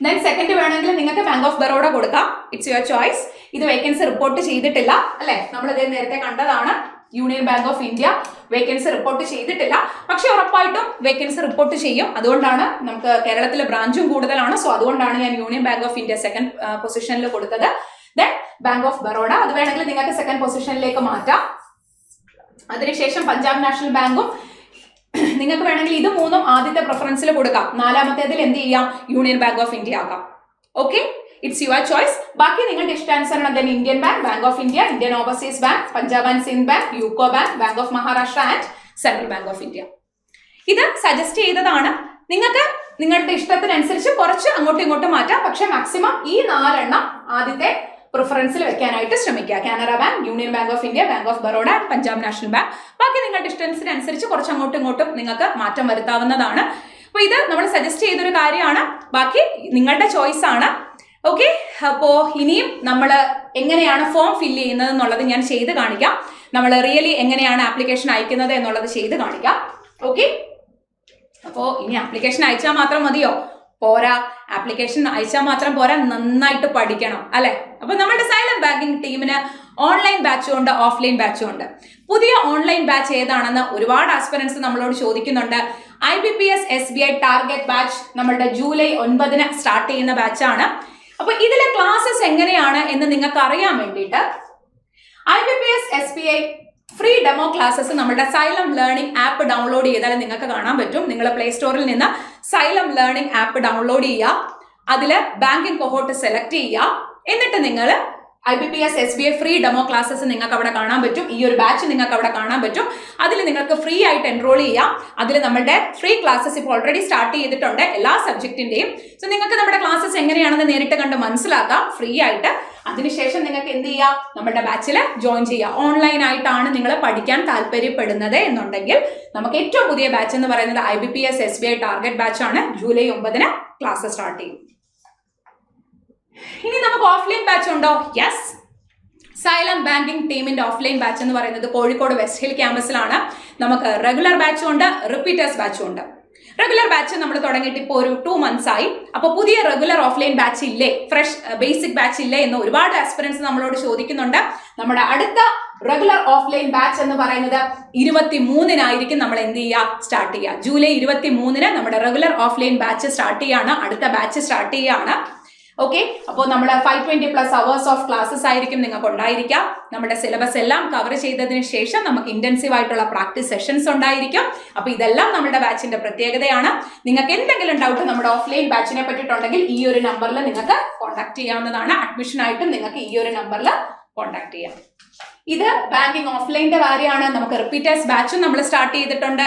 ദെൻ സെക്കൻഡ് വേണമെങ്കിൽ നിങ്ങൾക്ക് ബാങ്ക് ഓഫ് ബറോഡ കൊടുക്കാം. It's your choice. ഇത് വേക്കൻസി റിപ്പോർട്ട് ചെയ്തിട്ടില്ല, അല്ലെ? നമ്മൾ ഇത് നേരത്തെ കണ്ടതാണ്. Union bank of India vacancy report ചെയ്തിട്ടില്ല, പക്ഷെ ഉറപ്പായിട്ടും വേക്കൻസി റിപ്പോർട്ട് ചെയ്യും. അതുകൊണ്ടാണ് നമുക്ക് കേരളത്തിലെ ബ്രാഞ്ചും കൂടുതലാണ്. സോ അതുകൊണ്ടാണ് ഞാൻ union bank of India second പൊസിഷനിൽ കൊടുത്തത്. ദെൻ ബാങ്ക് ഓഫ് ബറോഡ, അത് വേണമെങ്കിൽ നിങ്ങൾക്ക് സെക്കൻഡ് പൊസിഷനിലേക്ക് മാറ്റാം. അതിനുശേഷം പഞ്ചാബ് നാഷണൽ ബാങ്കും നിങ്ങൾക്ക് വേണമെങ്കിൽ ഇത് മൂന്നും ആദ്യത്തെ പ്രിഫറൻസിൽ കൊടുക്കാം. നാലാമത്തേതിൽ എന്ത് ചെയ്യാം, യൂണിയൻ ബാങ്ക് ഓഫ് ഇന്ത്യ ആക്കാം. Okay, it's your choice. ബാക്കി നിങ്ങളുടെ ഇഷ്ടാനുസരണം തന്നെ Indian bank, bank of India, Indian overseas bank, Punjab and Sindh bank, UCO bank, bank of Maharashtra and central bank of India. ഇത് സജസ്റ്റ് ചെയ്തതാണ്. നിങ്ങൾക്ക് നിങ്ങളുടെ ഇഷ്ടത്തിനനുസരിച്ച് കുറച്ച് അങ്ങോട്ടും ഇങ്ങോട്ടും മാറ്റാം. പക്ഷെ മാക്സിമം ഈ 4 എണ്ണം ആദ്യത്തെ പ്രിഫറൻസിൽ വെക്കാനായിട്ട് ശ്രമിക്കുക. Canara bank, union bank of India, bank of Baroda, Punjab national bank. ബാക്കി നിങ്ങളുടെ ഇഷ്ടത്തിനനുസരിച്ച് കുറച്ച് അങ്ങോട്ടും ഇങ്ങോട്ടും നിങ്ങൾക്ക് മാറ്റം വരുത്താവുന്നതാണ്. അപ്പൊ ഇത് നമ്മൾ സജസ്റ്റ് ചെയ്തൊരു കാര്യമാണ്. ബാക്കി നിങ്ങളുടെ ചോയ്സ് ആണ്. ഓക്കെ, അപ്പോ ഇനിയും നമ്മൾ എങ്ങനെയാണ് ഫോം ഫില്ല് ചെയ്യുന്നത് എന്നുള്ളത് ഞാൻ ചെയ്ത് കാണിക്കാം. നമ്മൾ റിയലി എങ്ങനെയാണ് ആപ്ലിക്കേഷൻ അയക്കുന്നത് എന്നുള്ളത് ചെയ്ത് കാണിക്കാം. ഓക്കെ, അപ്പോ ഇനി ആപ്ലിക്കേഷൻ അയച്ചാൽ മാത്രം മതിയോ? പോരാ, ആപ്ലിക്കേഷൻ അയച്ചാൽ മാത്രം പോരാ, നന്നായിട്ട് പഠിക്കണം അല്ലെ. അപ്പൊ നമ്മുടെ സൈലം ബാങ്കിങ് ടീമിന് ഓൺലൈൻ ബാച്ചും ഉണ്ട്, ഓഫ്ലൈൻ ബാച്ചും ഉണ്ട്. പുതിയ ഓൺലൈൻ ബാച്ച് ഏതാണെന്ന് ഒരുപാട് ആസ്പിറൻസ് നമ്മളോട് ചോദിക്കുന്നുണ്ട്. IBPS SBI ടാർഗറ്റ് ബാച്ച് നമ്മളുടെ ജൂലൈ 9-ന് സ്റ്റാർട്ട് ചെയ്യുന്ന ബാച്ചാണ്. അപ്പൊ ഇതിലെ ക്ലാസ്സസ് എങ്ങനെയാണ് എന്ന് നിങ്ങൾക്ക് അറിയാൻ വേണ്ടിയിട്ട് IBPS SBI free demo classes നമ്മുടെ സൈലം ലേണിംഗ് ആപ്പ് ഡൗൺലോഡ് ചെയ്താൽ നിങ്ങൾക്ക് കാണാൻ പറ്റും. നിങ്ങൾ പ്ലേ സ്റ്റോറിൽ നിന്ന് സൈലം ലേണിംഗ് ആപ്പ് ഡൗൺലോഡ് ചെയ്യുക, അതിൽ ബാങ്കിങ് കൊഹോട്ട് സെലക്ട് ചെയ്യുക, എന്നിട്ട് നിങ്ങൾ IBPS SBI free demo classes നിങ്ങൾക്ക് അവിടെ കാണാൻ പറ്റും. ഈ ഒരു ബാച്ച് നിങ്ങൾക്ക് അവിടെ കാണാൻ പറ്റും. അതിൽ നിങ്ങൾക്ക് ഫ്രീ ആയിട്ട് എൻറോൾ ചെയ്യാം. അതിൽ നമ്മുടെ ഫ്രീ ക്ലാസ്സസ് ഇപ്പോൾ ഓൾറെഡി സ്റ്റാർട്ട് ചെയ്തിട്ടുണ്ട് എല്ലാ സബ്ജക്റ്റിന്റെയും. സോ നിങ്ങൾക്ക് നമ്മുടെ ക്ലാസ്സസ് എങ്ങനെയാണെന്ന് നേരിട്ട് കണ്ട് മനസ്സിലാക്കാം ഫ്രീ ആയിട്ട്. അതിനുശേഷം നിങ്ങൾക്ക് എന്ത് ചെയ്യാം, നമ്മുടെ ബാച്ചിൽ ജോയിൻ ചെയ്യാം. ഓൺലൈൻ ആയിട്ടാണ് നിങ്ങൾ പഠിക്കാൻ താല്പര്യപ്പെടുന്നത് എന്നുണ്ടെങ്കിൽ നമുക്ക് ഏറ്റവും പുതിയ ബാച്ച് എന്ന് പറയുന്നത് IBPS SBI ടാർഗറ്റ് ബാച്ച് ആണ്. ജൂലൈ 9-ന് ക്ലാസ് സ്റ്റാർട്ട് ചെയ്യും. ഇനി നമുക്ക് ഓഫ്ലൈൻ ബാച്ച് ഉണ്ടോ? യെസ്, സൈലം ബാങ്കിങ് ടീമിന്റെ ഓഫ്ലൈൻ ബാച്ച് എന്ന് പറയുന്നത് കോഴിക്കോട് വെസ്റ്റ് ഹിൽ ക്യാമ്പസിലാണ്. നമുക്ക് റെഗുലർ ബാച്ചും ഉണ്ട്, റിപ്പീറ്റേഴ്സ് ബാച്ചും ഉണ്ട്. റെഗുലർ ബാച്ച് നമ്മൾ തുടങ്ങിയിട്ട് ഇപ്പോൾ ഒരു 2 months ആയി. അപ്പോൾ പുതിയ റെഗുലർ ഓഫ്ലൈൻ ബാച്ച് ഇല്ലേ, ഫ്രഷ് ബേസിക് ബാച്ച് ഇല്ലേ എന്ന് ഒരുപാട് ആസ്പിറൻസ് നമ്മളോട് ചോദിക്കുന്നുണ്ട്. നമ്മുടെ അടുത്ത റെഗുലർ ഓഫ്ലൈൻ ബാച്ച് എന്ന് പറയുന്നത് 23-നായിരിക്കും നമ്മൾ എന്ത് ചെയ്യുക, സ്റ്റാർട്ട് ചെയ്യുക. ജൂലൈ 23-ന് നമ്മുടെ റെഗുലർ ഓഫ്ലൈൻ ബാച്ച് സ്റ്റാർട്ട് ചെയ്യാണ്. അടുത്ത ബാച്ച് സ്റ്റാർട്ട് ചെയ്യാണ്. ഓക്കെ, അപ്പോൾ നമ്മൾ 520+ hours ഓഫ് ക്ലാസ്സസ് ആയിരിക്കും നിങ്ങൾക്ക് ഉണ്ടായിരിക്കാം. നമ്മുടെ സിലബസ് എല്ലാം കവർ ചെയ്തതിന് ശേഷം നമുക്ക് ഇന്റൻസീവ് ആയിട്ടുള്ള പ്രാക്ടീസ് സെഷൻസ് ഉണ്ടായിരിക്കും. അപ്പോൾ ഇതെല്ലാം നമ്മുടെ ബാച്ചിന്റെ പ്രത്യേകതയാണ്. നിങ്ങൾക്ക് എന്തെങ്കിലും ഡൗട്ട് നമ്മുടെ ഓഫ്ലൈൻ ബാച്ചിനെ പറ്റിയിട്ടുണ്ടെങ്കിൽ ഈ ഒരു നമ്പറിൽ നിങ്ങൾക്ക് കോൺടാക്ട് ചെയ്യാവുന്നതാണ്. അഡ്മിഷൻ ആയിട്ടും നിങ്ങൾക്ക് ഈ ഒരു നമ്പറിൽ കോൺടാക്ട് ചെയ്യാം. ഇത് ബാങ്കിങ് ഓഫ്ലൈൻ്റെ കാര്യമാണ്. നമുക്ക് റിപ്പീറ്റേഴ്സ് ബാച്ചും നമ്മൾ സ്റ്റാർട്ട് ചെയ്തിട്ടുണ്ട്.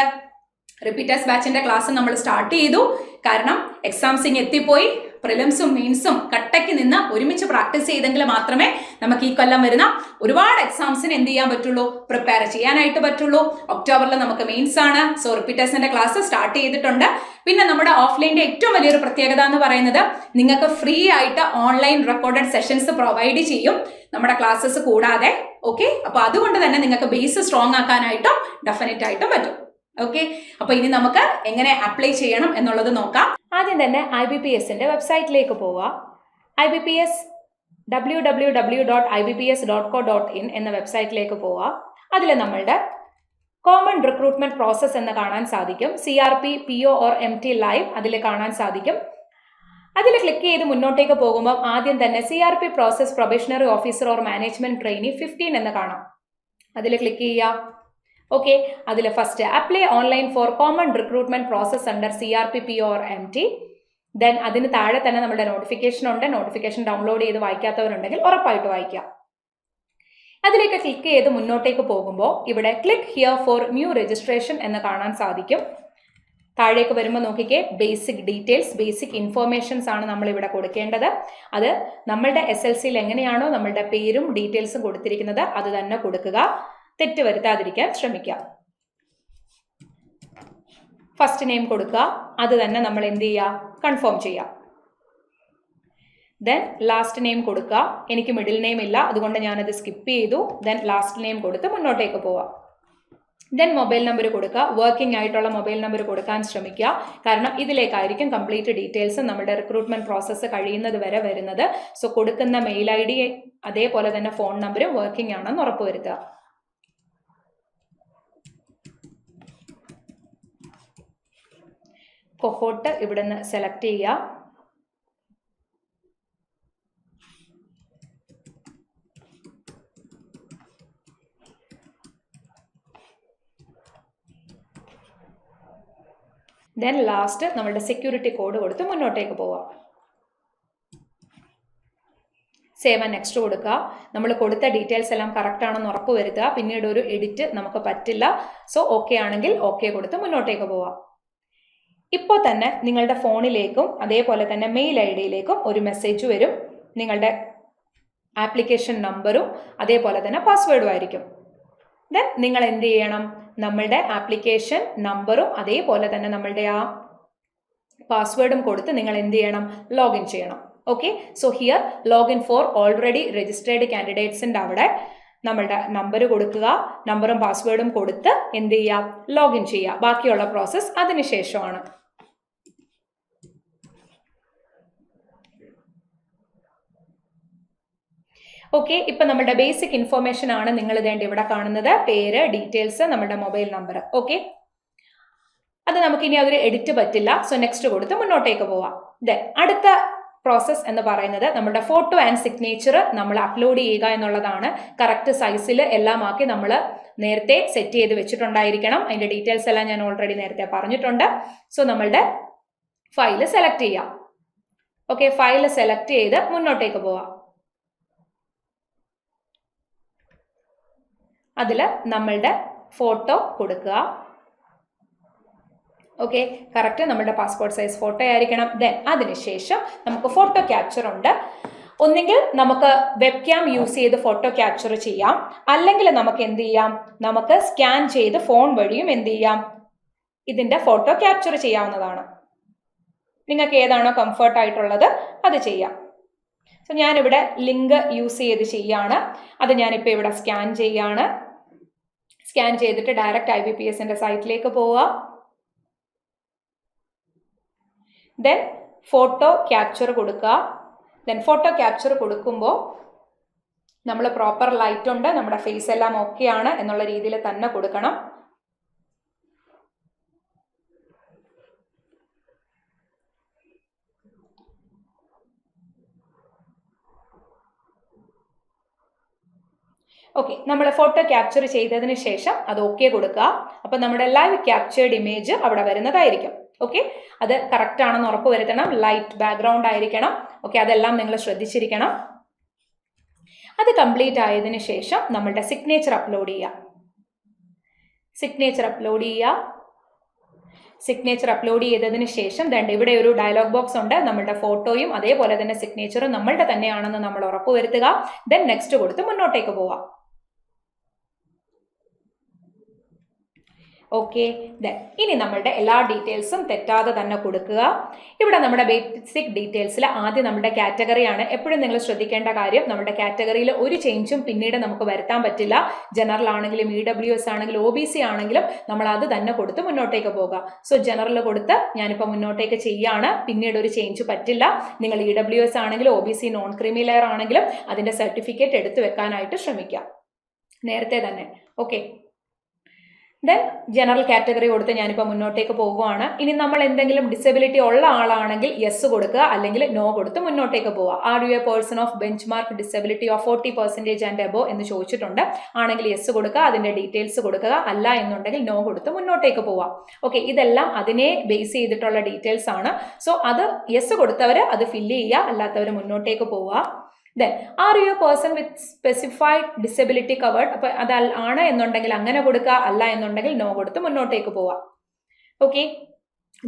റിപ്പീറ്റേഴ്സ് ബാച്ചിന്റെ ക്ലാസ് നമ്മൾ സ്റ്റാർട്ട് ചെയ്തു. കാരണം എക്സാംസിങ് എത്തിപ്പോയി. പ്രിലിംസും മെയിൻസും കട്ടയ്ക്ക് നിന്ന് ഒരുമിച്ച് പ്രാക്ടീസ് ചെയ്തെങ്കിൽ മാത്രമേ നമുക്ക് ഈ കൊല്ലം വരുന്ന ഒരുപാട് എക്സാംസിന് എന്ത് ചെയ്യാൻ പറ്റുള്ളൂ, പ്രിപ്പയർ ചെയ്യാനായിട്ട് പറ്റുള്ളൂ. ഒക്ടോബറിൽ നമുക്ക് മെയിൻസ് ആണ്. സോ റിപ്പീറ്റേഴ്സിന്റെ ക്ലാസ് സ്റ്റാർട്ട് ചെയ്തിട്ടുണ്ട്. പിന്നെ നമ്മുടെ ഓഫ്ലൈൻ്റെ ഏറ്റവും വലിയൊരു പ്രത്യേകത എന്ന് പറയുന്നത് നിങ്ങൾക്ക് ഫ്രീ ആയിട്ട് ഓൺലൈൻ റെക്കോർഡഡ് സെഷൻസ് പ്രൊവൈഡ് ചെയ്യും നമ്മുടെ ക്ലാസ്സസ് കൂടാതെ. ഓക്കെ, അപ്പോൾ അതുകൊണ്ട് തന്നെ നിങ്ങൾക്ക് ബേസ് സ്ട്രോങ് ആക്കാനായിട്ടും ഡെഫിനറ്റ് ആയിട്ടും പറ്റും. ഓക്കെ, അപ്പൊ ഇനി നമുക്ക് എങ്ങനെ അപ്ലൈ ചെയ്യണം എന്നുള്ളത് നോക്കാം. ആദ്യം തന്നെ IBPSന്റെ വെബ്സൈറ്റിലേക്ക് പോവുക. IBPS www.ibps.co.in എന്ന വെബ്സൈറ്റിലേക്ക് പോവുക. അതിൽ നമ്മളുടെ കോമൺ റിക്രൂട്ട്മെന്റ് പ്രോസസ് എന്ന് കാണാൻ സാധിക്കും. CRP, PO or MT live അതിൽ കാണാൻ സാധിക്കും. അതിൽ ക്ലിക്ക് ചെയ്ത് മുന്നോട്ടേക്ക് പോകുമ്പോൾ ആദ്യം തന്നെ CRP process probationary officer or management trainee 15 എന്ന് കാണാം. അതിൽ ക്ലിക്ക് ചെയ്യുക. ഓക്കെ, അതിൽ first apply online for common recruitment process under CRP, PO or MT. Then അതിന് താഴെ തന്നെ നമ്മുടെ നോട്ടിഫിക്കേഷൻ ഉണ്ട്. നോട്ടിഫിക്കേഷൻ ഡൗൺലോഡ് ചെയ്ത് വായിക്കാത്തവരുണ്ടെങ്കിൽ ഉറപ്പായിട്ട് വായിക്കാം. അതിലേക്ക് ക്ലിക്ക് ചെയ്ത് മുന്നോട്ടേക്ക് പോകുമ്പോൾ ഇവിടെ click here for new registration എന്ന് കാണാൻ സാധിക്കും. താഴേക്ക് വരുമ്പോൾ നോക്കിക്കേ, ബേസിക് ഡീറ്റെയിൽസ്, ബേസിക് ഇൻഫോർമേഷൻസ് ആണ് നമ്മൾ ഇവിടെ കൊടുക്കേണ്ടത്. അത് നമ്മളുടെ SLCയിൽ എങ്ങനെയാണോ നമ്മളുടെ പേരും ഡീറ്റെയിൽസും കൊടുത്തിരിക്കുന്നത് അത് തന്നെ കൊടുക്കുക. തെറ്റ് വരുത്താതിരിക്കാൻ ശ്രമിക്കുക. ഫസ്റ്റ് നെയിം കൊടുക്കുക. അത് തന്നെ നമ്മൾ എന്ത് ചെയ്യുക, കൺഫേം ചെയ്യുക. ദെൻ ലാസ്റ്റ് നെയിം കൊടുക്കുക. എനിക്ക് മിഡിൽ നെയിം ഇല്ല, അതുകൊണ്ട് ഞാനത് സ്കിപ്പ് ചെയ്തു. ദെൻ ലാസ്റ്റ് നെയിം കൊടുത്ത് മുന്നോട്ടേക്ക് പോവാം. ദെൻ മൊബൈൽ നമ്പർ കൊടുക്കുക. വർക്കിംഗ് ആയിട്ടുള്ള മൊബൈൽ നമ്പർ കൊടുക്കാൻ ശ്രമിക്കുക. കാരണം ഇതിലേക്കായിരിക്കും കംപ്ലീറ്റ് ഡീറ്റെയിൽസ് നമ്മുടെ റിക്രൂട്ട്മെന്റ് പ്രോസസ്സ് കഴിയുന്നത് വരെ വരുന്നത്. സോ കൊടുക്കുന്ന മെയിൽ ID അതേപോലെ തന്നെ ഫോൺ നമ്പറും വർക്കിംഗ് ആണെന്ന് ഉറപ്പുവരുത്തുക. കൊഹോട്ട് ഇവിടുന്ന് സെലക്ട് ചെയ്യുക. ദെൻ ലാസ്റ്റ് നമ്മളുടെ സെക്യൂരിറ്റി കോഡ് കൊടുത്ത് മുന്നോട്ടേക്ക് പോവാം. സേവ് ആൻഡ് നെക്സ്റ്റ് കൊടുക്കുക. നമ്മൾ കൊടുത്ത ഡീറ്റെയിൽസ് എല്ലാം കറക്റ്റ് ആണെന്ന് ഉറപ്പ് വരുത്തുക. പിന്നീട് ഒരു എഡിറ്റ് നമുക്ക് പറ്റില്ല. സോ ഓക്കെ ആണെങ്കിൽ ഓക്കെ കൊടുത്ത് മുന്നോട്ടേക്ക് പോവാം. ഇപ്പോൾ തന്നെ നിങ്ങളുടെ ഫോണിലേക്കും അതേപോലെ തന്നെ മെയിൽ ID-യിലേക്കും ഒരു മെസ്സേജ് വരും. നിങ്ങളുടെ ആപ്ലിക്കേഷൻ നമ്പറും അതേപോലെ തന്നെ പാസ്വേഡും ആയിരിക്കും. ദെൻ നിങ്ങൾ എന്ത് ചെയ്യണം? നമ്മളുടെ ആപ്ലിക്കേഷൻ നമ്പറും അതേപോലെ തന്നെ നമ്മളുടെ ആ പാസ്വേഡും കൊടുത്ത് നിങ്ങൾ എന്ത് ചെയ്യണം? ലോഗിൻ ചെയ്യണം. Okay, so here login for already registered കാൻഡിഡേറ്റ്സിൻ്റെ അവിടെ നമ്മളുടെ നമ്പർ കൊടുക്കുക. നമ്പറും പാസ്വേഡും കൊടുത്ത് എന്ത് ചെയ്യുക? ലോഗിൻ ചെയ്യുക. ബാക്കിയുള്ള പ്രോസസ്സ് അതിനുശേഷമാണ്. ഓക്കെ, ഇപ്പം നമ്മുടെ ബേസിക് ഇൻഫോർമേഷൻ ആണ് നിങ്ങൾ ഇതേണ്ട ഇവിടെ കാണുന്നത്. പേര്, ഡീറ്റെയിൽസ്, നമ്മുടെ മൊബൈൽ നമ്പർ. ഓക്കെ, അത് നമുക്കിനി അതൊരു എഡിറ്റ് പറ്റില്ല. സോ നെക്സ്റ്റ് കൊടുത്ത് മുന്നോട്ടേക്ക് പോവാം. ദെൻ അടുത്ത പ്രോസസ്സ് എന്ന് പറയുന്നത് നമ്മുടെ ഫോട്ടോ ആൻഡ് സിഗ്നേച്ചർ നമ്മൾ അപ്ലോഡ് ചെയ്യുക എന്നുള്ളതാണ്. കറക്റ്റ് സൈസിൽ എല്ലാം ആക്കി നമ്മൾ നേരത്തെ സെറ്റ് ചെയ്ത് വെച്ചിട്ടുണ്ടായിരിക്കണം. അതിൻ്റെ ഡീറ്റെയിൽസ് എല്ലാം ഞാൻ ഓൾറെഡി നേരത്തെ പറഞ്ഞിട്ടുണ്ട്. സോ നമ്മളുടെ ഫയൽ സെലക്ട് ചെയ്യാം. ഓക്കെ, ഫയൽ സെലക്ട് ചെയ്ത് മുന്നോട്ടേക്ക് പോവാം. അതിൽ നമ്മളുടെ ഫോട്ടോ കൊടുക്കുക. ഓക്കെ, കറക്റ്റ് നമ്മുടെ പാസ്പോർട്ട് സൈസ് ഫോട്ടോ ആയിരിക്കണം. ദെൻ അതിനുശേഷം നമുക്ക് ഫോട്ടോ ക്യാപ്ചർ ഉണ്ട്. ഒന്നെങ്കിൽ നമുക്ക് വെബ് ക്യാം യൂസ് ചെയ്ത് ഫോട്ടോ ക്യാപ്ചർ ചെയ്യാം, അല്ലെങ്കിൽ നമുക്ക് എന്ത് ചെയ്യാം? നമുക്ക് സ്കാൻ ചെയ്ത് ഫോൺ വഴിയും എന്ത് ചെയ്യാം? ഇതിൻ്റെ ഫോട്ടോ ക്യാപ്ചർ ചെയ്യാവുന്നതാണ്. നിങ്ങൾക്ക് ഏതാണോ കംഫർട്ട് ആയിട്ടുള്ളത് അത് ചെയ്യാം. സോ ഞാനിവിടെ ലിങ്ക് യൂസ് ചെയ്ത് ചെയ്യാണ്. അത് ഞാനിപ്പോൾ ഇവിടെ സ്കാൻ ചെയ്യാണ്. സ്കാൻ ചെയ്തിട്ട് ഡയറക്റ്റ് IBPSൻ്റെ സൈറ്റിലേക്ക് പോവുക. ദെൻ ഫോട്ടോ ക്യാപ്ചർ കൊടുക്കുക. ദെൻ ഫോട്ടോ ക്യാപ്ചർ കൊടുക്കുമ്പോൾ നമ്മൾ പ്രോപ്പർ ലൈറ്റ് ഉണ്ട്, നമ്മുടെ ഫേസ് എല്ലാം ഓക്കെ ആണ് എന്നുള്ള രീതിയിൽ തന്നെ കൊടുക്കണം. ഓക്കെ, നമ്മൾ ഫോട്ടോ ക്യാപ്ചർ ചെയ്തതിന് ശേഷം അത് ഓക്കെ കൊടുക്കുക. അപ്പം നമ്മുടെ ലൈവ് ക്യാപ്ചേർഡ് ഇമേജ് അവിടെ വരുന്നതായിരിക്കും. ഓക്കെ, അത് കറക്റ്റ് ആണെന്ന് ഉറപ്പ് വരുത്തണം. ലൈറ്റ് ബാക്ക്ഗ്രൗണ്ട് ആയിരിക്കണം. ഓക്കെ, അതെല്ലാം നിങ്ങൾ ശ്രദ്ധിച്ചിരിക്കണം. അത് കംപ്ലീറ്റ് ആയതിനു ശേഷം നമ്മളുടെ സിഗ്നേച്ചർ അപ്ലോഡ് ചെയ്യുക. സിഗ്നേച്ചർ അപ്ലോഡ് ചെയ്തതിന് ശേഷം ഇവിടെ ഒരു ഡയലോഗ് ബോക്സ് ഉണ്ട്. നമ്മളുടെ ഫോട്ടോയും അതേപോലെ തന്നെ സിഗ്നേച്ചറും നമ്മളുടെ തന്നെയാണെന്ന് നമ്മൾ ഉറപ്പ് വരുത്തുക. ദെൻ നെക്സ്റ്റ് കൊടുത്ത് മുന്നോട്ടേക്ക് പോവാം. ഓക്കെ, ദെൻ ഇനി നമ്മളുടെ എല്ലാ ഡീറ്റെയിൽസും തെറ്റാതെ തന്നെ കൊടുക്കുക. ഇവിടെ നമ്മുടെ ബേസിക് ഡീറ്റെയിൽസിൽ ആദ്യം നമ്മുടെ കാറ്റഗറിയാണ്. എപ്പോഴും നിങ്ങൾ ശ്രദ്ധിക്കേണ്ട കാര്യം, നമ്മുടെ കാറ്റഗറിയിൽ ഒരു ചേഞ്ചും പിന്നീട് നമുക്ക് വരുത്താൻ പറ്റില്ല. ജനറൽ ആണെങ്കിലും EWS ആണെങ്കിലും OBC ആണെങ്കിലും നമ്മൾ അത് തന്നെ കൊടുത്ത് മുന്നോട്ടേക്ക് പോകുക. സോ ജനറൽ കൊടുത്ത് ഞാനിപ്പോൾ മുന്നോട്ടേക്ക് ചെയ്യാണ്. പിന്നീട് ഒരു ചേഞ്ച് പറ്റില്ല. നിങ്ങൾ EWS ആണെങ്കിലും OBC നോൺ ക്രീമി ലെയർ ആണെങ്കിലും അതിൻ്റെ സർട്ടിഫിക്കറ്റ് എടുത്തു വെക്കാനായിട്ട് ശ്രമിക്കുക നേരത്തെ തന്നെ. ഓക്കെ, ദെൻ ജനറൽ കാറ്റഗറി കൊടുത്ത് ഞാനിപ്പോൾ മുന്നോട്ടേക്ക് പോകുവാണ്. ഇനി നമ്മൾ എന്തെങ്കിലും ഡിസബിലിറ്റി ഉള്ള ആളാണെങ്കിൽ യെസ് കൊടുക്കുക, അല്ലെങ്കിൽ നോ കൊടുത്ത് മുന്നോട്ടേക്ക് പോവുക. Are you A person of bench mark disability of 40% and above എന്ന് ചോദിച്ചിട്ടുണ്ട്. ആണെങ്കിൽ യെസ് കൊടുക്കുക, അതിൻ്റെ ഡീറ്റെയിൽസ് കൊടുക്കുക. അല്ല എന്നുണ്ടെങ്കിൽ നോ കൊടുത്ത് മുന്നോട്ടേക്ക് പോവുക. ഓക്കെ, ഇതെല്ലാം അതിനെ ബേസ് ചെയ്തിട്ടുള്ള ഡീറ്റെയിൽസ് ആണ്. സോ അത് യെസ് കൊടുത്തവർ അത് ഫില്ല് ചെയ്യുക, അല്ലാത്തവർ മുന്നോട്ടേക്ക് പോവുക. Then are you A person with specified disability covered, അപ്പോൾ അത് ആണ് എന്നുണ്ടെങ്കിൽ അങ്ങനെ കൊടുക്കുക, അല്ല എന്നുണ്ടെങ്കിൽ നോ കൊടുത്ത് മുന്നോട്ടേക്ക് പോവാം. Okay,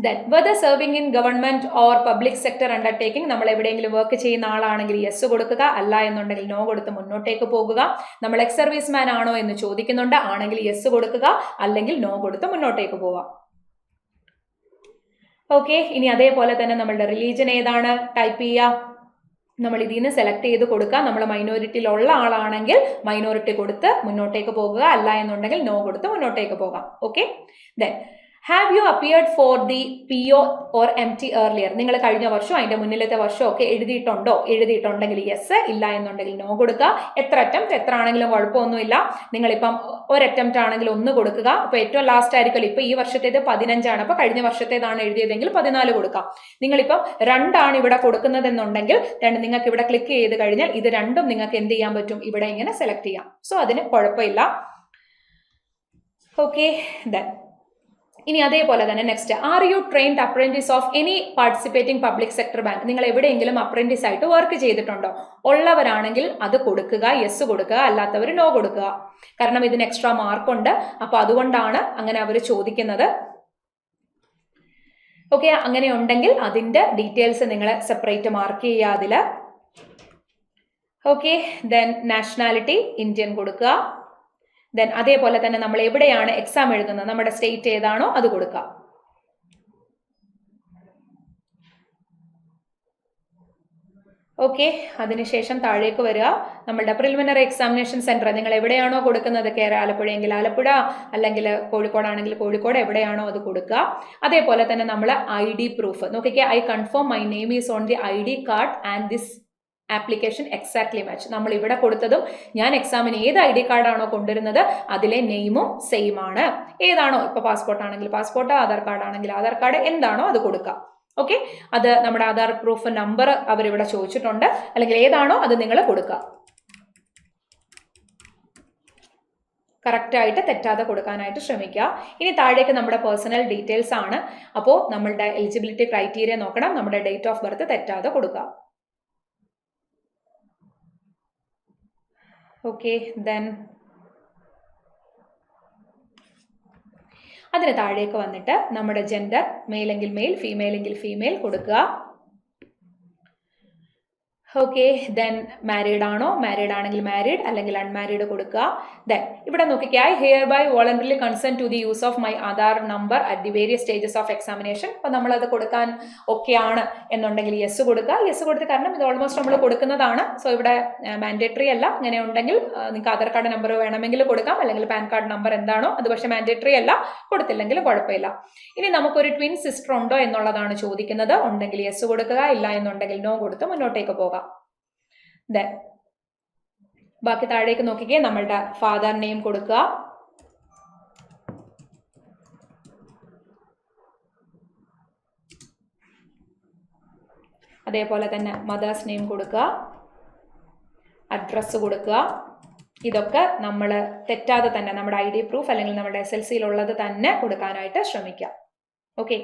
then whether serving in government or public sector undertaking, നമ്മൾ എവിടെയെങ്കിലും വർക്ക് ചെയ്യുന്ന ആളാണെങ്കിൽ യെസ് കൊടുക്കുക, അല്ല എന്നുണ്ടെങ്കിൽ നോ കൊടുത്ത് മുന്നോട്ടേക്ക് പോകുക. നമ്മൾ എക്സ് സർവീസ് മാൻ ആണോ എന്ന് ചോദിക്കുന്നുണ്ട്. ആണെങ്കിൽ യെസ് കൊടുക്കുക, അല്ലെങ്കിൽ നോ കൊടുത്ത് മുന്നോട്ടേക്ക് പോവാം. ഓക്കെ, ഇനി അതേപോലെ തന്നെ നമ്മളുടെ റിലീജിയൻ ഏതാണ് ടൈപ്പ് ചെയ്യുക. നമ്മൾ ഇതിൽ നിന്ന് സെലക്ട് ചെയ്ത് കൊടുക്കുക. നമ്മൾ മൈനോറിറ്റിയിലുള്ള ആളാണെങ്കിൽ മൈനോറിറ്റി കൊടുത്ത് മുന്നോട്ടേക്ക് പോകുക, അല്ല എന്നുണ്ടെങ്കിൽ നോ കൊടുത്ത് മുന്നോട്ടേക്ക് പോകാം. Okay, then have you appeared for the PO or MT earlier? നിങ്ങൾ കഴിഞ്ഞ വർഷം അതിന്റെ മുന്നിലത്തെ വർഷം ഒക്കെ എഴുതിയിട്ടുണ്ടെങ്കിൽ യെസ്, ഇല്ല എന്നുണ്ടെങ്കിൽ നോ കൊടുക്കുക. എത്ര അറ്റംപ്റ്റ് എത്ര ആണെങ്കിലും കുഴപ്പമൊന്നുമില്ല. നിങ്ങളിപ്പം ഒരു അറ്റംപ്റ്റ് ആണെങ്കിൽ 1 കൊടുക്കുക. അപ്പൊ ഏറ്റവും ലാസ്റ്റ് ആയിരിക്കുമല്ലോ. ഇപ്പൊ ഈ വർഷത്തേത് 15 ആണ്. അപ്പൊ കഴിഞ്ഞ വർഷത്തേതാണ് എഴുതിയതെങ്കിൽ 14 കൊടുക്കാം. നിങ്ങളിപ്പം 2 ആണ് ഇവിടെ കൊടുക്കുന്നതെന്നുണ്ടെങ്കിൽ നിങ്ങൾക്ക് ഇവിടെ ക്ലിക്ക് ചെയ്ത് കഴിഞ്ഞാൽ ഇത് രണ്ടും നിങ്ങൾക്ക് എന്ത് ചെയ്യാൻ പറ്റും, ഇവിടെ ഇങ്ങനെ സെലക്ട് ചെയ്യാം. സോ അതിന് കുഴപ്പമില്ല. ഓക്കെ, ദെൻ ഇനി അതേപോലെ തന്നെ next, are you trained apprentice of any participating public sector bank? നിങ്ങൾ എവിടെയെങ്കിലും അപ്രന്റീസ് ആയിട്ട് വർക്ക് ചെയ്തിട്ടുണ്ടോ? ഉള്ളവരാണെങ്കിൽ അത് കൊടുക്കുക, യെസ് കൊടുക്കുക. അല്ലാത്തവർ നോ കൊടുക്കുക. കാരണം ഇതിന് എക്സ്ട്രാ മാർക്കുണ്ട്. അപ്പൊ അതുകൊണ്ടാണ് അങ്ങനെ അവർ ചോദിക്കുന്നത്. ഓക്കെ, അങ്ങനെ ഉണ്ടെങ്കിൽ അതിന്റെ ഡീറ്റെയിൽസ് നിങ്ങൾ സെപ്പറേറ്റ് മാർക്ക് ചെയ്യുക അതിൽ. ഓക്കെ, ദെൻ നാഷണാലിറ്റി ഇന്ത്യൻ കൊടുക്കുക. ദെൻ അതേപോലെ തന്നെ നമ്മൾ എവിടെയാണ് എക്സാം എഴുതുന്നത്, നമ്മുടെ സ്റ്റേറ്റ് ഏതാണോ അത് കൊടുക്കുക. ഓക്കെ, അതിനുശേഷം താഴേക്ക് വരിക. നമ്മളുടെ പ്രിലിമിനറി എക്സാമിനേഷൻ സെന്റർ നിങ്ങൾ എവിടെയാണോ കൊടുക്കുന്നത്, ആലപ്പുഴയെങ്കിൽ ആലപ്പുഴ, അല്ലെങ്കിൽ കോഴിക്കോടാണെങ്കിൽ കോഴിക്കോട്, എവിടെയാണോ അത് കൊടുക്കുക. അതേപോലെ തന്നെ നമ്മൾ ID പ്രൂഫ് നോക്കിക്കേ. I confirm my name is on the ID card and this application exactly match. നമ്മൾ ഇവിടെ കൊടുത്തതും ഞാൻ എക്സാമിന് ഏത് ID കാർഡാണോ കൊണ്ടുവരുന്നത് അതിലെ നെയിമും സെയിം ആണ്. ഏതാണോ, ഇപ്പൊ പാസ്പോർട്ട് ആണെങ്കിൽ പാസ്പോർട്ട്, ആധാർ കാർഡ് ആണെങ്കിൽ ആധാർ കാർഡ്, എന്താണോ അത് കൊടുക്കുക. ഓക്കെ, അത് നമ്മുടെ ആധാർ പ്രൂഫ് നമ്പർ അവരിവിടെ ചോദിച്ചിട്ടുണ്ട്. അല്ലെങ്കിൽ ഏതാണോ അത് നിങ്ങൾ കൊടുക്കുക. കറക്റ്റായിട്ട് തെറ്റാതെ കൊടുക്കാനായിട്ട് ശ്രമിക്കുക. ഇനി താഴേക്ക് നമ്മുടെ പേഴ്സണൽ ഡീറ്റെയിൽസ് ആണ്. അപ്പോൾ നമ്മളുടെ എലിജിബിലിറ്റി ക്രൈറ്റീരിയ നോക്കണം. നമ്മുടെ ഡേറ്റ് ഓഫ് ബർത്ത് തെറ്റാതെ കൊടുക്കുക. ഓക്കെ, ദെൻ അതിന് താഴേക്ക് വന്നിട്ട് നമ്മുടെ ജെൻഡർ, മെയിലെങ്കിൽ മെയിൽ, ഫീമെയിലെങ്കിൽ ഫീമെയിൽ കൊടുക്കുക. ഓക്കെ, ദെൻ മാരീഡ് ആണോ, മാരീഡ് ആണെങ്കിൽ മാരീഡ്, അല്ലെങ്കിൽ അൺമാരീഡ് കൊടുക്കുക. ദെൻ ഇവിടെ നോക്കിക്കുക, I hereby voluntarily consent to the use of my Aadhaar number at the various stages of examination. അപ്പോൾ നമ്മളത് കൊടുക്കാൻ ഓക്കെ ആണ് എന്നുണ്ടെങ്കിൽ യെസ് കൊടുക്കുക. യെസ് കൊടുത്ത്, കാരണം ഇത് ഓൾമോസ്റ്റ് നമ്മൾ കൊടുക്കുന്നതാണ്. സോ ഇവിടെ മാൻഡേറ്ററി അല്ല. അങ്ങനെ ഉണ്ടെങ്കിൽ നിങ്ങൾക്ക് ആധാർ കാർഡ് നമ്പർ വേണമെങ്കിൽ കൊടുക്കാം, അല്ലെങ്കിൽ പാൻ കാർഡ് നമ്പർ എന്താണോ അത്. പക്ഷേ മാൻഡേറ്ററി അല്ല. കൊടുത്തില്ലെങ്കിൽ കുഴപ്പമില്ല. ഇനി നമുക്കൊരു ട്വിൻ സിസ്റ്റർ ഉണ്ടോ എന്നുള്ളതാണ് ചോദിക്കുന്നത്. ഉണ്ടെങ്കിൽ യെസ് കൊടുക്കുക, ഇല്ല എന്നുണ്ടെങ്കിൽ നോ കൊടുത്ത് മുന്നോട്ടേക്ക് പോകാം. ദെൻ ബാക്കി താഴേക്ക് നോക്കിക്കേ, നമ്മളുടെ ഫാദർ നെയിം കൊടുക്കുക. അതേപോലെ തന്നെ മദേഴ്സ് നെയിം കൊടുക്കുക, അഡ്രസ്സ് കൊടുക്കുക. ഇതൊക്കെ നമ്മൾ തെറ്റാതെ തന്നെ നമ്മുടെ ID പ്രൂഫ് അല്ലെങ്കിൽ നമ്മുടെ SLCയിലുള്ളത് തന്നെ കൊടുക്കാനായിട്ട് ശ്രമിക്കാം. ഓക്കെ,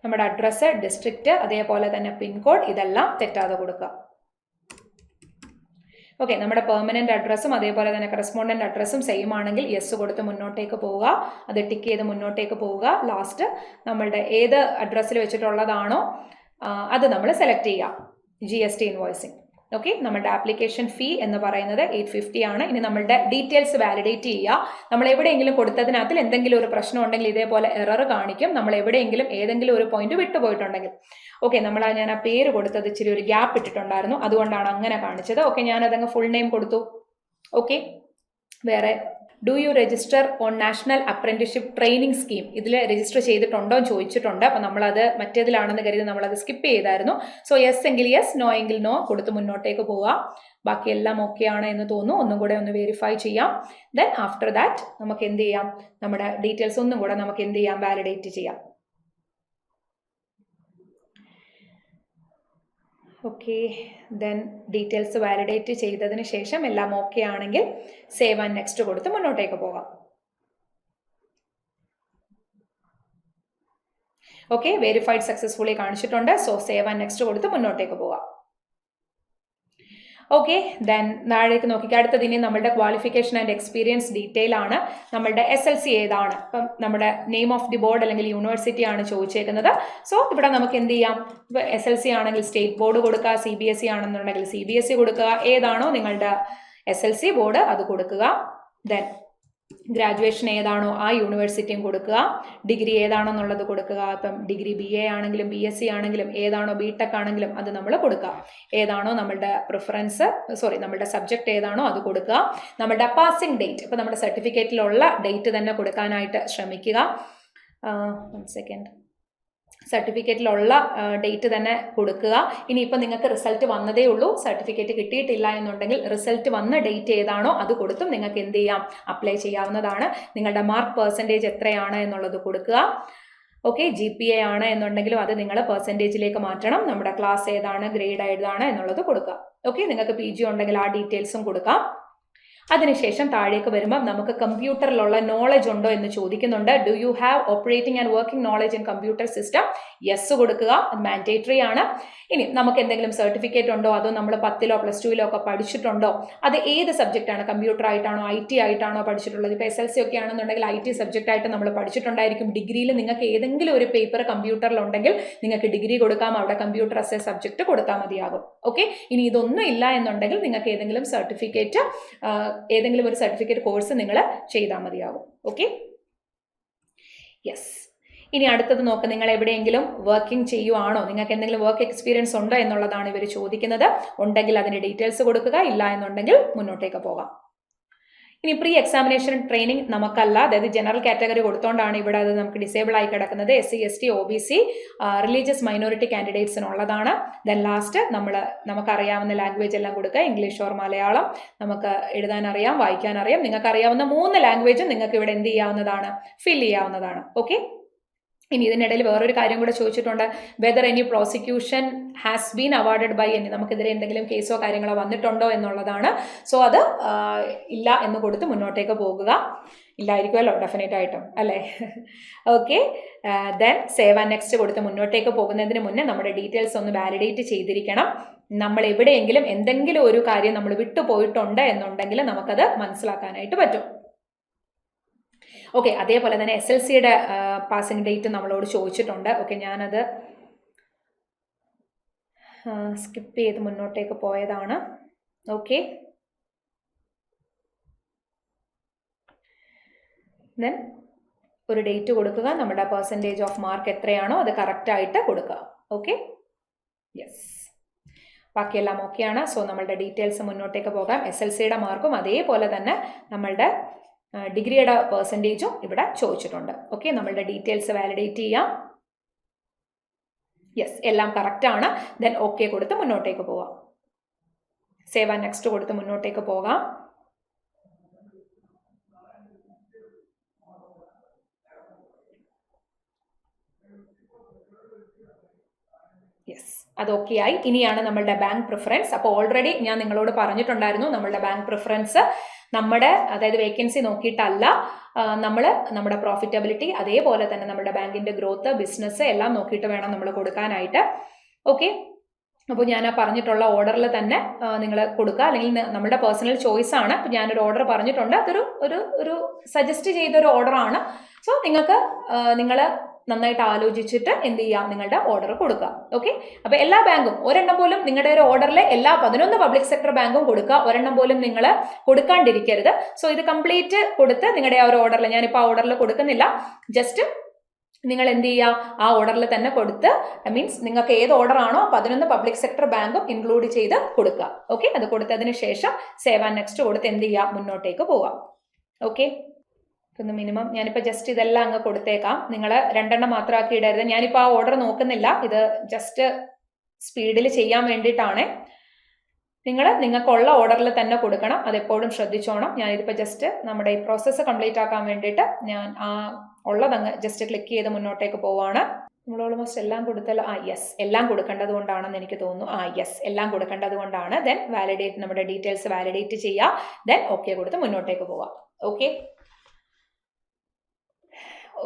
നമ്മുടെ അഡ്രസ്സ്, ഡിസ്ട്രിക്റ്റ്, അതേപോലെ തന്നെ പിൻകോഡ്, ഇതെല്ലാം തെറ്റാതെ കൊടുക്കുക. ഓക്കെ, നമ്മുടെ പെർമനന്റ് അഡ്രസ്സും അതേപോലെ തന്നെ കറസ്പോണ്ടന്റ് അഡ്രസ്സും സെയിം ആണെങ്കിൽ യെസ് കൊടുത്ത് മുന്നോട്ടേക്ക് പോവുക. അത് ടിക്ക് ചെയ്ത് മുന്നോട്ടേക്ക് പോവുക. ലാസ്റ്റ് നമ്മളുടെ ഏത് അഡ്രസ്സിൽ വെച്ചിട്ടുള്ളതാണോ അത് നമ്മൾ സെലക്ട് ചെയ്യുക. GST invoicing. ഓക്കെ, നമ്മുടെ ആപ്ലിക്കേഷൻ ഫീ എന്ന് പറയുന്നത് 850 ആണ്. ഇനി നമ്മളുടെ ഡീറ്റെയിൽസ് വാലിഡേറ്റ് ചെയ്യുക. നമ്മൾ എവിടെയെങ്കിലും കൊടുത്തതിനകത്തിൽ എന്തെങ്കിലും ഒരു പ്രശ്നം ഉണ്ടെങ്കിൽ ഇതേപോലെ എറർ കാണിക്കും. നമ്മൾ എവിടെയെങ്കിലും ഏതെങ്കിലും ഒരു പോയിന്റ് വിട്ടുപോയിട്ടുണ്ടെങ്കിൽ. ഓക്കെ, ഞാൻ ആ പേര് കൊടുത്തത് ഇച്ചിരി ഒരു ഗ്യാപ്പ് ഇട്ടിട്ടുണ്ടായിരുന്നു, അതുകൊണ്ടാണ് അങ്ങനെ കാണിച്ചത്. ഓക്കെ, ഞാനതങ്ങ് ഫുൾ നെയിം കൊടുത്തു. ഓക്കെ, വേറെ do you register on national apprenticeship training scheme? ഇതിൽ രജിസ്റ്റർ ചെയ്തിട്ടുണ്ടോ എന്ന് ചോദിച്ചിട്ടുണ്ട്. അപ്പം നമ്മളത് മറ്റേതിലാണെന്ന് കരുതി നമ്മളത് സ്കിപ്പ് ചെയ്തായിരുന്നു. സോ യെസ് എങ്കിൽ യെസ്, നോ എങ്കിൽ നോ കൊടുത്ത് മുന്നോട്ടേക്ക് പോവുക. ബാക്കിയെല്ലാം ഓക്കെ ആണ് എന്ന് തോന്നുന്നു. ഒന്നും കൂടെ ഒന്ന് വെരിഫൈ ചെയ്യാം. ദെൻ ആഫ്റ്റർ ദാറ്റ് നമുക്ക് എന്ത് ചെയ്യാം, നമ്മുടെ ഡീറ്റെയിൽസ് ഒന്നും കൂടെ നമുക്ക് എന്ത് ചെയ്യാം, വാലിഡേറ്റ് ചെയ്യാം. ഓക്കെ, ദെൻ ഡീറ്റെയിൽസ് വാലിഡേറ്റ് ചെയ്തതിന് ശേഷം എല്ലാം ഓക്കെ ആണെങ്കിൽ സേവ് ആൻഡ് നെക്സ്റ്റ് കൊടുത്ത് മുന്നോട്ടേക്ക് പോകാം. ഓക്കെ, വെരിഫൈഡ് സക്സസ്ഫുള്ളി കാണിച്ചിട്ടുണ്ട്. സോ സേവ് ആൻഡ് നെക്സ്റ്റ് കൊടുത്ത് മുന്നോട്ടേക്ക് പോകാം. ഓക്കെ, ദെൻ താഴേക്ക് നോക്കിക്കുക. അടുത്തത് ഇനി നമ്മുടെ ക്വാളിഫിക്കേഷൻ ആൻഡ് എക്സ്പീരിയൻസ് ഡീറ്റെയിൽ ആണ്. നമ്മുടെ SLC ഏതാണ്, ഇപ്പം നമ്മുടെ നെയിം ഓഫ് ദി ബോർഡ് അല്ലെങ്കിൽ യൂണിവേഴ്സിറ്റി ആണ് ചോദിച്ചേക്കുന്നത്. സോ ഇവിടെ നമുക്ക് എന്ത് ചെയ്യാം, ഇപ്പോൾ SLC ആണെങ്കിൽ സ്റ്റേറ്റ് ബോർഡ് കൊടുക്കുക, CBSE ആണെന്നുണ്ടെങ്കിൽ CBSE കൊടുക്കുക. ഏതാണോ നിങ്ങളുടെ SLC ബോർഡ് അത് കൊടുക്കുക. ദെൻ ഗ്രാജുവേഷൻ ഏതാണോ ആ യൂണിവേഴ്സിറ്റിയും കൊടുക്കുക, ഡിഗ്രി ഏതാണെന്നുള്ളത് കൊടുക്കുക. ഇപ്പം ഡിഗ്രി BA ആണെങ്കിലും BSc ആണെങ്കിലും ഏതാണോ BTech ആണെങ്കിലും അത് നമ്മൾ കൊടുക്കുക. ഏതാണോ നമ്മളുടെ പ്രിഫറൻസ് നമ്മളുടെ സബ്ജക്റ്റ് ഏതാണോ അത് കൊടുക്കുക. നമ്മളുടെ പാസിംഗ് ഡേറ്റ് ഇപ്പം നമ്മുടെ സർട്ടിഫിക്കറ്റിലുള്ള ഡേറ്റ് തന്നെ കൊടുക്കാനായിട്ട് ശ്രമിക്കുക. 1 സെക്കൻഡ്, സർട്ടിഫിക്കറ്റിലുള്ള ഡേറ്റ് തന്നെ കൊടുക്കുക. ഇനിയിപ്പോൾ നിങ്ങൾക്ക് റിസൾട്ട് വന്നതേ ഉള്ളൂ, സർട്ടിഫിക്കറ്റ് കിട്ടിയിട്ടില്ല എന്നുണ്ടെങ്കിൽ റിസൾട്ട് വന്ന ഡേറ്റ് ഏതാണോ അത് കൊടുത്തും നിങ്ങൾക്ക് എന്ത് ചെയ്യാം, അപ്ലൈ ചെയ്യാവുന്നതാണ്. നിങ്ങളുടെ മാർക്ക് പെർസെൻറ്റേജ് എത്രയാണ് എന്നുള്ളത് കൊടുക്കുക. ഓക്കെ, GPA ആണ് എന്നുണ്ടെങ്കിലും അത് നിങ്ങൾ പെർസെൻറ്റേജിലേക്ക് മാറ്റണം. നമ്മുടെ ക്ലാസ് ഏതാണ്, ഗ്രേഡ് ഏതാണ് എന്നുള്ളത് കൊടുക്കുക. ഓക്കെ, നിങ്ങൾക്ക് PG ഉണ്ടെങ്കിൽ ആ ഡീറ്റെയിൽസും കൊടുക്കാം. അതിനുശേഷം താഴേക്ക് വരുമ്പോൾ നമുക്ക് കമ്പ്യൂട്ടറിലുള്ള നോളജ് ഉണ്ടോ എന്ന് ചോദിക്കുന്നുണ്ട്. Do you have operating and working knowledge in computer system? Yes കൊടുക്കുക, മാൻഡേറ്ററി ആണ്. ഇനി നമുക്ക് എന്തെങ്കിലും സർട്ടിഫിക്കറ്റ് ഉണ്ടോ, അതോ നമ്മൾ 10ലോ +2ലോ ഒക്കെ പഠിച്ചിട്ടുണ്ടോ, അത് ഏത് സബ്ജക്റ്റ് ആണ്, കമ്പ്യൂട്ടർ ആയിട്ടാണോ IT ആയിട്ടാണോ പഠിച്ചിട്ടുള്ളത്? ഇപ്പോൾ SLC ഒക്കെ ആണെന്നുണ്ടെങ്കിൽ IT സബ്ജക്റ്റ് ആയിട്ട് നമ്മൾ പഠിച്ചിട്ടുണ്ടായിരിക്കും. ഡിഗ്രിയിൽ നിങ്ങൾക്ക് ഏതെങ്കിലും ഒരു പേപ്പർ കമ്പ്യൂട്ടറിലുണ്ടെങ്കിൽ നിങ്ങൾക്ക് ഡിഗ്രി കൊടുക്കാം, അവിടെ കമ്പ്യൂട്ടർ as എ സബ്ജക്റ്റ് കൊടുത്താൽ മതിയാകും. ഓക്കെ, ഇനി ഇതൊന്നും ഇല്ല എന്നുണ്ടെങ്കിൽ നിങ്ങൾക്ക് ഏതെങ്കിലും ഒരു സർട്ടിഫിക്കറ്റ് കോഴ്സ് നിങ്ങൾ ചെയ്താൽ മതിയാകും. Okay, yes. ഇനി അടുത്തത് നോക്കുക, നിങ്ങൾ എവിടെയെങ്കിലും വർക്കിംഗ് ചെയ്യുവാണോ, നിങ്ങൾക്ക് എന്തെങ്കിലും വർക്ക് എക്സ്പീരിയൻസ് ഉണ്ടോ എന്നുള്ളതാണ് ഇവർ ചോദിക്കുന്നത്. ഉണ്ടെങ്കിൽ അതിൻ്റെ ഡീറ്റെയിൽസ് കൊടുക്കുക, ഇല്ല എന്നുണ്ടെങ്കിൽ മുന്നോട്ടേക്ക് പോകാം. ഇനി പ്രീ എക്സാമിനേഷൻ ട്രെയിനിങ് നമുക്കല്ല, അതായത് ജനറൽ കാറ്റഗറി കൊടുത്തോണ്ടാണ് ഇവിടെ അത് നമുക്ക് ഡിസേബിൾ ആയി കിടക്കുന്നത്. SC ST OBC religious minority കാൻഡിഡേറ്റ്സിനുള്ളതാണ്. ദെൻ ലാസ്റ്റ് നമുക്കറിയാവുന്ന ലാംഗ്വേജ് എല്ലാം കൊടുക്കുക. ഇംഗ്ലീഷ് ഓർ മലയാളം, നമുക്ക് എഴുതാൻ അറിയാം, വായിക്കാൻ അറിയാം. നിങ്ങൾക്ക് അറിയാവുന്ന 3 ലാംഗ്വേജും നിങ്ങൾക്ക് ഇവിടെ എന്ത് ചെയ്യാവുന്നതാണ്, ഫിൽ ചെയ്യാവുന്നതാണ്. ഓക്കെ, ഇനി ഇതിനിടയിൽ വേറൊരു കാര്യം കൂടെ ചോദിച്ചിട്ടുണ്ട്, whether any prosecution has been awarded by any, നമുക്കെതിരെ എന്തെങ്കിലും കേസോ കാര്യങ്ങളോ വന്നിട്ടുണ്ടോ എന്നുള്ളതാണ്. സോ അത് ഇല്ല എന്ന് കൊടുത്ത് മുന്നോട്ടേക്ക് പോകുക. ഇല്ലായിരിക്കുമല്ലോ, ഡെഫിനറ്റ് ആയിട്ടും അല്ലേ? Okay, then save and next കൊടുത്ത് മുന്നോട്ടേക്ക് പോകുന്നതിന് മുന്നേ നമ്മുടെ ഡീറ്റെയിൽസ് ഒന്ന് വാലിഡേറ്റ് ചെയ്തിരിക്കണം. നമ്മൾ എവിടെയെങ്കിലും എന്തെങ്കിലും ഒരു കാര്യം നമ്മൾ വിട്ടുപോയിട്ടുണ്ട് എന്നുണ്ടെങ്കിൽ നമുക്കത് മനസ്സിലാക്കാനായിട്ട് പറ്റും. ഓക്കെ, അതേപോലെ തന്നെ SLCയുടെ പാസിംഗ് ഡേറ്റ് നമ്മളോട് ചോദിച്ചിട്ടുണ്ട്. ഓക്കെ, ഞാനത് സ്കിപ്പ് ചെയ്ത് മുന്നോട്ടേക്ക് പോയതാണ്. ഓക്കെ, ദെൻ ഒരു ഡേറ്റ് കൊടുക്കുക, നമ്മുടെ പെർസെൻറ്റേജ് ഓഫ് മാർക്ക് എത്രയാണോ അത് കറക്റ്റായിട്ട് കൊടുക്കുക. ഓക്കെ, യെസ്, ബാക്കിയെല്ലാം ഓക്കെയാണ്. സോ നമ്മളുടെ ഡീറ്റെയിൽസ് മുന്നോട്ടേക്ക് പോകാം. SLCയുടെ മാർക്കും അതേപോലെ തന്നെ നമ്മളുടെ ഡിഗ്രിയുടെ പെർസെൻറ്റേജും ഇവിടെ ചോദിച്ചിട്ടുണ്ട്. ഓക്കെ, നമ്മളുടെ ഡീറ്റെയിൽസ് വാലിഡേറ്റ് ചെയ്യാം. യെസ്, എല്ലാം കറക്റ്റാണ്. ദെൻ ഓക്കെ കൊടുത്ത് മുന്നോട്ടേക്ക് പോവാം. സേവ് ആൻഡ് നെക്സ്റ്റ് കൊടുത്ത് മുന്നോട്ടേക്ക് പോകാം. യെസ്, അതൊക്കെ ആയി. ഇനിയാണ് നമ്മളുടെ ബാങ്ക് പ്രിഫറൻസ്. അപ്പോൾ ഓൾറെഡി ഞാൻ നിങ്ങളോട് പറഞ്ഞിട്ടുണ്ടായിരുന്നു, നമ്മളുടെ ബാങ്ക് പ്രിഫറൻസ് അതായത് വേക്കൻസി നോക്കിയിട്ടല്ല, നമ്മുടെ പ്രോഫിറ്റബിലിറ്റി അതേപോലെ തന്നെ നമ്മുടെ ബാങ്കിന്റെ ഗ്രോത്ത്, ബിസിനസ് എല്ലാം നോക്കിയിട്ട് വേണം നമ്മൾ കൊടുക്കാനായിട്ട്. ഓക്കെ, അപ്പോൾ ഞാൻ ആ പറഞ്ഞിട്ടുള്ള ഓർഡറിൽ തന്നെ നിങ്ങൾ കൊടുക്കുക, അല്ലെങ്കിൽ നമ്മുടെ പേഴ്സണൽ ചോയ്സ് ആണ്. അപ്പോൾ ഞാനൊരു ഓർഡർ പറഞ്ഞിട്ടുണ്ട്, അതൊരു ഒരു സജസ്റ്റ് ചെയ്തൊരു ഓർഡറാണ്. സോ നിങ്ങൾ നന്നായിട്ട് ആലോചിച്ചിട്ട് എന്ത് ചെയ്യുക, നിങ്ങളുടെ ഓർഡർ കൊടുക്കുക. ഓക്കെ, അപ്പോൾ എല്ലാ ബാങ്കും ഒരെണ്ണം പോലും നിങ്ങളുടെ ഒരു ഓർഡറിൽ എല്ലാ 11 പബ്ലിക് സെക്ടർ ബാങ്കും കൊടുക്കുക, ഒരെണ്ണം പോലും നിങ്ങൾ കൊടുക്കാണ്ടിരിക്കരുത്. സോ ഇത് കംപ്ലീറ്റ് കൊടുത്ത് നിങ്ങളുടെ ആ ഒരു ഓർഡറിൽ, ഞാനിപ്പോൾ ആ ഓർഡറിൽ കൊടുക്കുന്നില്ല, ജസ്റ്റ് നിങ്ങൾ എന്ത് ചെയ്യുക, ആ ഓർഡറിൽ തന്നെ കൊടുത്ത്, മീൻസ് നിങ്ങൾക്ക് ഏത് ഓർഡർ ആണോ 11 പബ്ലിക് സെക്ടർ ബാങ്കും ഇൻക്ലൂഡ് ചെയ്ത് കൊടുക്കുക. ഓക്കെ, അത് കൊടുത്തതിന് ശേഷം സേവ് ആൻഡ് നെക്സ്റ്റ് കൊടുത്ത് എന്ത് ചെയ്യുക, മുന്നോട്ടേക്ക് പോവാം. ഓക്കെ, ഒന്ന് മിനിമം ഞാനിപ്പോൾ ജസ്റ്റ് ഇതെല്ലാം അങ്ങ് കൊടുത്തേക്കാം. നിങ്ങൾ 2 എണ്ണം മാത്രമാക്കി ഇടരുത്. ഞാനിപ്പോൾ ആ ഓർഡർ നോക്കുന്നില്ല, ഇത് ജസ്റ്റ് സ്പീഡിൽ ചെയ്യാൻ വേണ്ടിയിട്ടാണ്. നിങ്ങൾക്കുള്ള ഓർഡറിൽ തന്നെ കൊടുക്കണം, അതെപ്പോഴും ശ്രദ്ധിച്ചോണം. ഞാനിതിപ്പോൾ ജസ്റ്റ് നമ്മുടെ ഈ പ്രോസസ്സ് കംപ്ലീറ്റ് ആക്കാൻ വേണ്ടിയിട്ട് ഞാൻ ആ ഉള്ളതങ്ങ് ജസ്റ്റ് ക്ലിക്ക് ചെയ്ത് മുന്നോട്ടേക്ക് പോവാണ്. നമ്മൾ ഓൾമോസ്റ്റ് എല്ലാം കൊടുത്തല്ലോ. യെസ്, എല്ലാം കൊടുക്കേണ്ടത് കൊണ്ടാണെന്ന് എനിക്ക് തോന്നുന്നു. യെസ്, എല്ലാം കൊടുക്കേണ്ടത് കൊണ്ടാണ്. ദെൻ വാലിഡേറ്റ്, നമ്മുടെ ഡീറ്റെയിൽസ് വാലിഡേറ്റ് ചെയ്യുക. ദെൻ ഓക്കെ കൊടുത്ത് മുന്നോട്ടേക്ക് പോവാം. ഓക്കെ,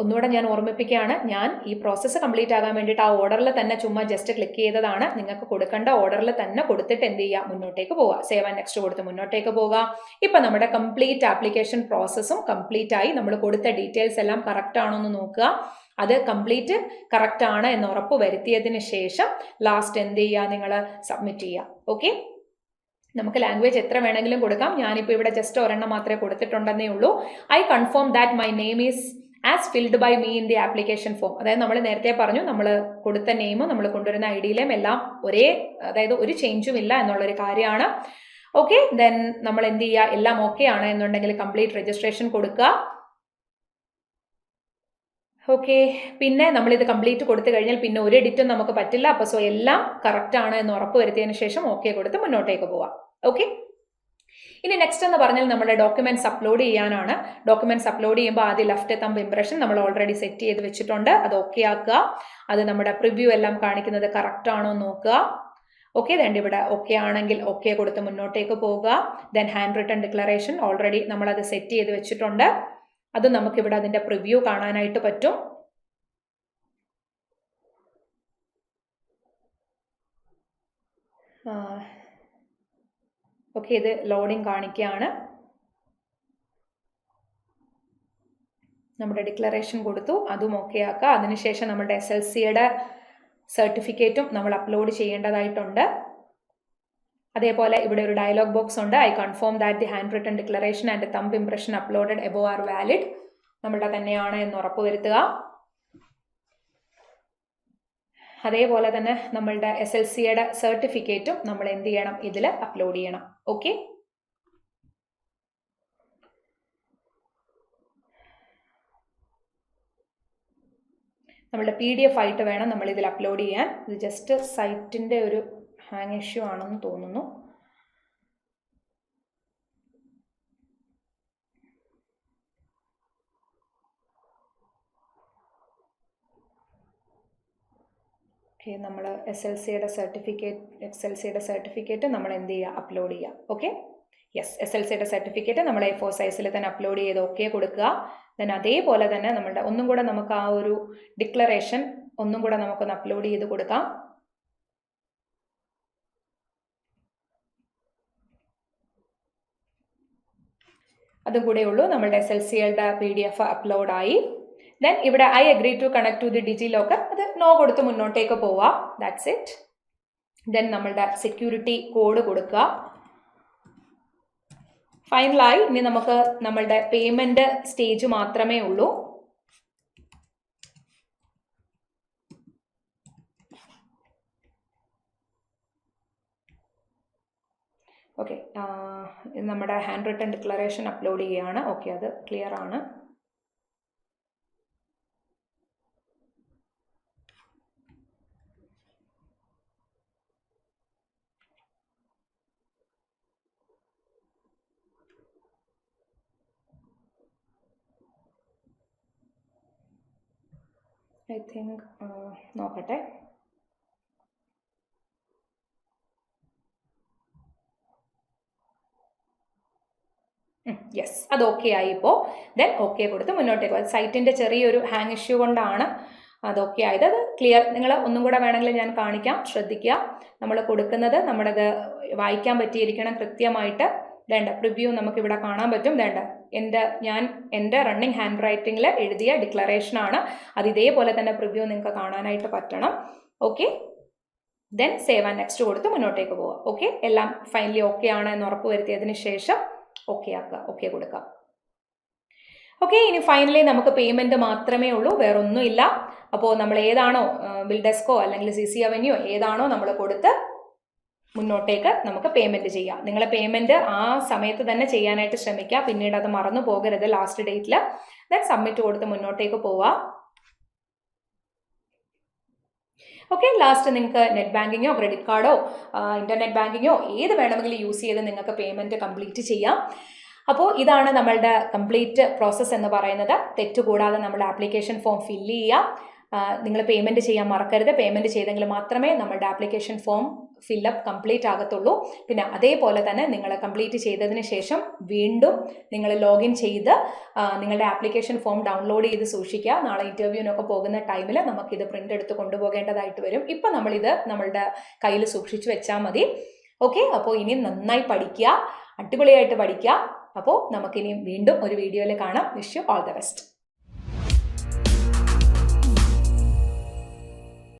ഒന്നുകൂടെ ഞാൻ ഓർമ്മിപ്പിക്കുകയാണ്, ഞാൻ ഈ പ്രോസസ്സ് കംപ്ലീറ്റ് ആകാൻ വേണ്ടിയിട്ട് ആ ഓർഡറിൽ തന്നെ ചുമ്മാ ജസ്റ്റ് ക്ലിക്ക് ചെയ്തതാണ്. നിങ്ങൾക്ക് കൊടുക്കേണ്ട ഓർഡറിൽ തന്നെ കൊടുത്തിട്ട് എന്ത് ചെയ്യുക, മുന്നോട്ടേക്ക് പോവുക. സേവ് ആൻഡ് നെക്സ്റ്റ് കൊടുത്ത് മുന്നോട്ടേക്ക് പോവുക. ഇപ്പം നമ്മുടെ കംപ്ലീറ്റ് ആപ്ലിക്കേഷൻ പ്രോസസ്സും കംപ്ലീറ്റ് ആയി. നമ്മൾ കൊടുത്ത ഡീറ്റെയിൽസ് എല്ലാം കറക്റ്റ് ആണോ എന്ന് നോക്കുക. അത് കംപ്ലീറ്റ് കറക്റ്റ് ആണ് എന്ന് ഉറപ്പ് വരുത്തിയതിന് ശേഷം ലാസ്റ്റ് എന്ത് ചെയ്യുക, നിങ്ങൾ സബ്മിറ്റ് ചെയ്യുക. ഓക്കെ, നമുക്ക് ലാംഗ്വേജ് എത്ര വേണമെങ്കിലും കൊടുക്കാം. ഞാനിപ്പോൾ ഇവിടെ ജസ്റ്റ് ഒരെണ്ണം മാത്രമേ കൊടുത്തിട്ടുണ്ടെന്നേ ഉള്ളൂ. I confirm that my name is as filled by me in the application form. അതായത് നമ്മൾ നേരത്തെ പറഞ്ഞു നമ്മൾ കൊടുത്ത നെയിമും നമ്മൾ കൊണ്ടുവരുന്ന ഐഡിയിലും എല്ലാം ഒരേ, അതായത് ഒരു ചേഞ്ചും ഇല്ല എന്നുള്ളൊരു കാര്യമാണ്. ഓക്കെ, ദെൻ നമ്മൾ എന്ത് ചെയ്യുക, എല്ലാം ഓക്കെ ആണ് എന്നുണ്ടെങ്കിൽ കംപ്ലീറ്റ് രജിസ്ട്രേഷൻ കൊടുക്കുക. ഓക്കെ, പിന്നെ നമ്മളിത് കംപ്ലീറ്റ് കൊടുത്തു കഴിഞ്ഞാൽ പിന്നെ ഒരു എഡിറ്റും നമുക്ക് പറ്റില്ല. അപ്പോൾ സോ എല്ലാം കറക്റ്റ് ആണ് എന്ന് ഉറപ്പ് വരുത്തിയതിന് ശേഷം ഓക്കെ കൊടുത്ത് മുന്നോട്ടേക്ക് പോവാം. ഓക്കെ, ഇനി നെക്സ്റ്റ് എന്ന് പറഞ്ഞാൽ നമ്മുടെ ഡോക്യുമെന്റ്സ് അപ്ലോഡ് ചെയ്യാനാണ്. ഡോക്യുമെന്റ്സ് അപ്ലോഡ് ചെയ്യുമ്പോൾ ആദ്യം ലെഫ്റ്റ് തമ്പ് ഇംപ്രഷൻ നമ്മൾ ഓൾറെഡി സെറ്റ് ചെയ്ത് വെച്ചിട്ടുണ്ട്, അത് ഓക്കെ ആക്കുക. അത് നമ്മുടെ പ്രിവ്യൂ എല്ലാം കാണിക്കുന്നത് കറക്റ്റ് ആണോ നോക്കുക. ഓക്കെ, ദെൻ ഇവിടെ ഓക്കെ ആണെങ്കിൽ ഓക്കെ കൊടുത്ത് മുന്നോട്ടേക്ക് പോവുക. Then hand written declaration already നമ്മളത് സെറ്റ് ചെയ്ത് വെച്ചിട്ടുണ്ട്, അത് നമുക്കിവിടെ അതിൻ്റെ പ്രിവ്യൂ കാണാനായിട്ട് പറ്റും. ഓക്കെ, ഇത് ലോഡിങ് കാണിക്കുകയാണ്. നമ്മുടെ ഡിക്ലറേഷൻ കൊടുത്തു, അതും ഓക്കെ ആക്കുക. അതിനുശേഷം നമ്മുടെ SLCയുടെ സർട്ടിഫിക്കറ്റും നമ്മൾ അപ്ലോഡ് ചെയ്യേണ്ടതായിട്ടുണ്ട്. അതേപോലെ ഇവിടെ ഒരു ഡയലോഗ് ബോക്സ് ഉണ്ട്. I confirm that the hand written declaration and thumb impression uploaded above R valid. നമ്മുടെ തന്നെയാണ് എന്ന് ഉറപ്പുവരുത്തുക. അതേപോലെ തന്നെ നമ്മളുടെ SLCയുടെ സർട്ടിഫിക്കറ്റും നമ്മൾ എന്ത് ചെയ്യണം, ഇതിൽ അപ്ലോഡ് ചെയ്യണം. ഓക്കെ, നമ്മളുടെ PDF ആയിട്ട് വേണം നമ്മൾ ഇതിൽ അപ്ലോഡ് ചെയ്യാൻ. ഇത് ജസ്റ്റ് സൈറ്റിൻ്റെ ഒരു ഹാങ് ഇഷ്യൂ ആണെന്ന് തോന്നുന്നു. ഓക്കെ, നമ്മൾ SLCയുടെ സർട്ടിഫിക്കറ്റ് നമ്മൾ എന്ത് ചെയ്യുക, അപ്ലോഡ് ചെയ്യുക. ഓക്കെ, യെസ്, SLCയുടെ സർട്ടിഫിക്കറ്റ് നമ്മൾ A4 സൈസിൽ തന്നെ അപ്ലോഡ് ചെയ്ത് ഓക്കെ കൊടുക്കുക. ദെൻ അതേപോലെ തന്നെ നമ്മളുടെ ഒന്നും കൂടെ നമുക്ക് ആ ഒരു ഡിക്ലറേഷൻ ഒന്നും കൂടെ നമുക്കൊന്ന് അപ്ലോഡ് ചെയ്ത് കൊടുക്കാം. അതും കൂടെ ഉള്ളൂ, നമ്മളുടെ SLCയുടെ PDF അപ്ലോഡായി. ദെൻ ഇവിടെ I agree to connect to the DigiLocker, അത് നോ കൊടുത്ത് മുന്നോട്ടേക്ക് പോവാം. That's it. ദെൻ നമ്മളുടെ സെക്യൂരിറ്റി കോഡ് കൊടുക്കുക. ഫൈനലായി ഇനി നമുക്ക് നമ്മളുടെ പേയ്മെന്റ് സ്റ്റേജ് മാത്രമേ ഉള്ളൂ. ഓക്കെ, നമ്മുടെ ഹാൻഡ് റിട്ടൺ ഡിക്ലറേഷൻ അപ്ലോഡ് ചെയ്യുകയാണ്. ഓക്കെ, അത് ക്ലിയർ ആണ്. ഐ തിങ്ക് നോക്കട്ടെ. യെസ്, അത് ഓക്കെ ആയി. ഇപ്പോൾ ദെൻ ഓക്കെ കൊടുത്ത് മുന്നോട്ടേക്ക്. സൈറ്റിൻ്റെ ചെറിയൊരു ഹാങ് ഇഷ്യൂ കൊണ്ടാണ് അത് ഓക്കെ ആയത്. അത് ക്ലിയർ, നിങ്ങൾ ഒന്നും കൂടെ വേണമെങ്കിൽ ഞാൻ കാണിക്കാം, ശ്രദ്ധിക്കുക. നമ്മൾ കൊടുക്കുന്നത് നമ്മുടേത് വായിക്കാൻ പറ്റിയിരിക്കണം കൃത്യമായിട്ട്. വേണ്ട പ്രിവ്യൂ നമുക്കിവിടെ കാണാൻ പറ്റും. വേണ്ട എൻ്റെ റണ്ണിങ് ഹാൻഡ് റൈറ്റിങ്ങിൽ എഴുതിയ ഡിക്ലറേഷനാണ്. അത് ഇതേപോലെ തന്നെ പ്രിവ്യൂ നിങ്ങൾക്ക് കാണാനായിട്ട് പറ്റണം. Okay, then save and next കൊടുത്ത് മുന്നോട്ടേക്ക് പോവുക. ഓക്കെ, എല്ലാം ഫൈനലി ഓക്കെ ആണ് എന്ന് ഉറപ്പ് വരുത്തിയതിന് ശേഷം ഓക്കെ ആക്കുക, ഓക്കെ കൊടുക്കുക. ഓക്കെ, ഇനി ഫൈനലി നമുക്ക് പേയ്മെൻറ്റ് മാത്രമേ ഉള്ളൂ, വേറൊന്നുമില്ല. അപ്പോൾ നമ്മൾ ഏതാണോ ബിൽഡെസ്കോ അല്ലെങ്കിൽ CC അവന്യോ ഏതാണോ നമ്മൾ കൊടുത്ത് മുന്നോട്ടേക്ക് നമുക്ക് പേയ്മെൻറ്റ് ചെയ്യാം. നിങ്ങൾ പേയ്മെൻറ്റ് ആ സമയത്ത് തന്നെ ചെയ്യാനായിട്ട് ശ്രമിക്കുക, പിന്നീട് അത് മറന്നു പോകരുത് ലാസ്റ്റ് ഡേറ്റിൽ. ദെൻ സബ്മിറ്റ് കൊടുത്ത് മുന്നോട്ടേക്ക് പോവുക. ഓക്കെ, ലാസ്റ്റ് നിങ്ങൾക്ക് നെറ്റ് ബാങ്കിങ്ങോ ക്രെഡിറ്റ് കാർഡോ ഇൻ്റർനെറ്റ് ബാങ്കിങ്ങോ ഏത് വേണമെങ്കിലും യൂസ് ചെയ്ത് നിങ്ങൾക്ക് പേയ്മെൻറ്റ് കംപ്ലീറ്റ് ചെയ്യാം. അപ്പോൾ ഇതാണ് നമ്മളുടെ കംപ്ലീറ്റ് പ്രോസസ്സ് എന്ന് പറയുന്നത്. തെറ്റുകൂടാതെ നമ്മുടെ ആപ്ലിക്കേഷൻ ഫോം ഫില്ല് ചെയ്യുക. നിങ്ങൾ പേയ്മെൻറ്റ് ചെയ്യാൻ മറക്കരുത്. പേയ്മെൻറ്റ് ചെയ്തെങ്കിൽ മാത്രമേ നമ്മുടെ ആപ്ലിക്കേഷൻ ഫോം ഫില്ലപ്പ് കംപ്ലീറ്റ് ആകത്തുള്ളൂ. പിന്നെ അതേപോലെ തന്നെ നിങ്ങൾ കംപ്ലീറ്റ് ചെയ്തതിന് ശേഷം വീണ്ടും നിങ്ങൾ ലോഗിൻ ചെയ്ത് നിങ്ങളുടെ ആപ്ലിക്കേഷൻ ഫോം ഡൗൺലോഡ് ചെയ്ത് സൂക്ഷിക്കുക. നാളെ ഇൻ്റർവ്യൂവിനൊക്കെ പോകുന്ന ടൈമിൽ നമുക്കിത് പ്രിൻ്റ് എടുത്ത് കൊണ്ടുപോകേണ്ടതായിട്ട് വരും. ഇപ്പം നമ്മളിത് നമ്മളുടെ കയ്യിൽ സൂക്ഷിച്ച് വെച്ചാൽ മതി. ഓക്കെ, അപ്പോൾ ഇനി നന്നായി പഠിക്കുക, അടിപൊളിയായിട്ട് പഠിക്കുക. അപ്പോൾ നമുക്കിനി വീണ്ടും ഒരു വീഡിയോയിൽ കാണാം. Wish you all the best.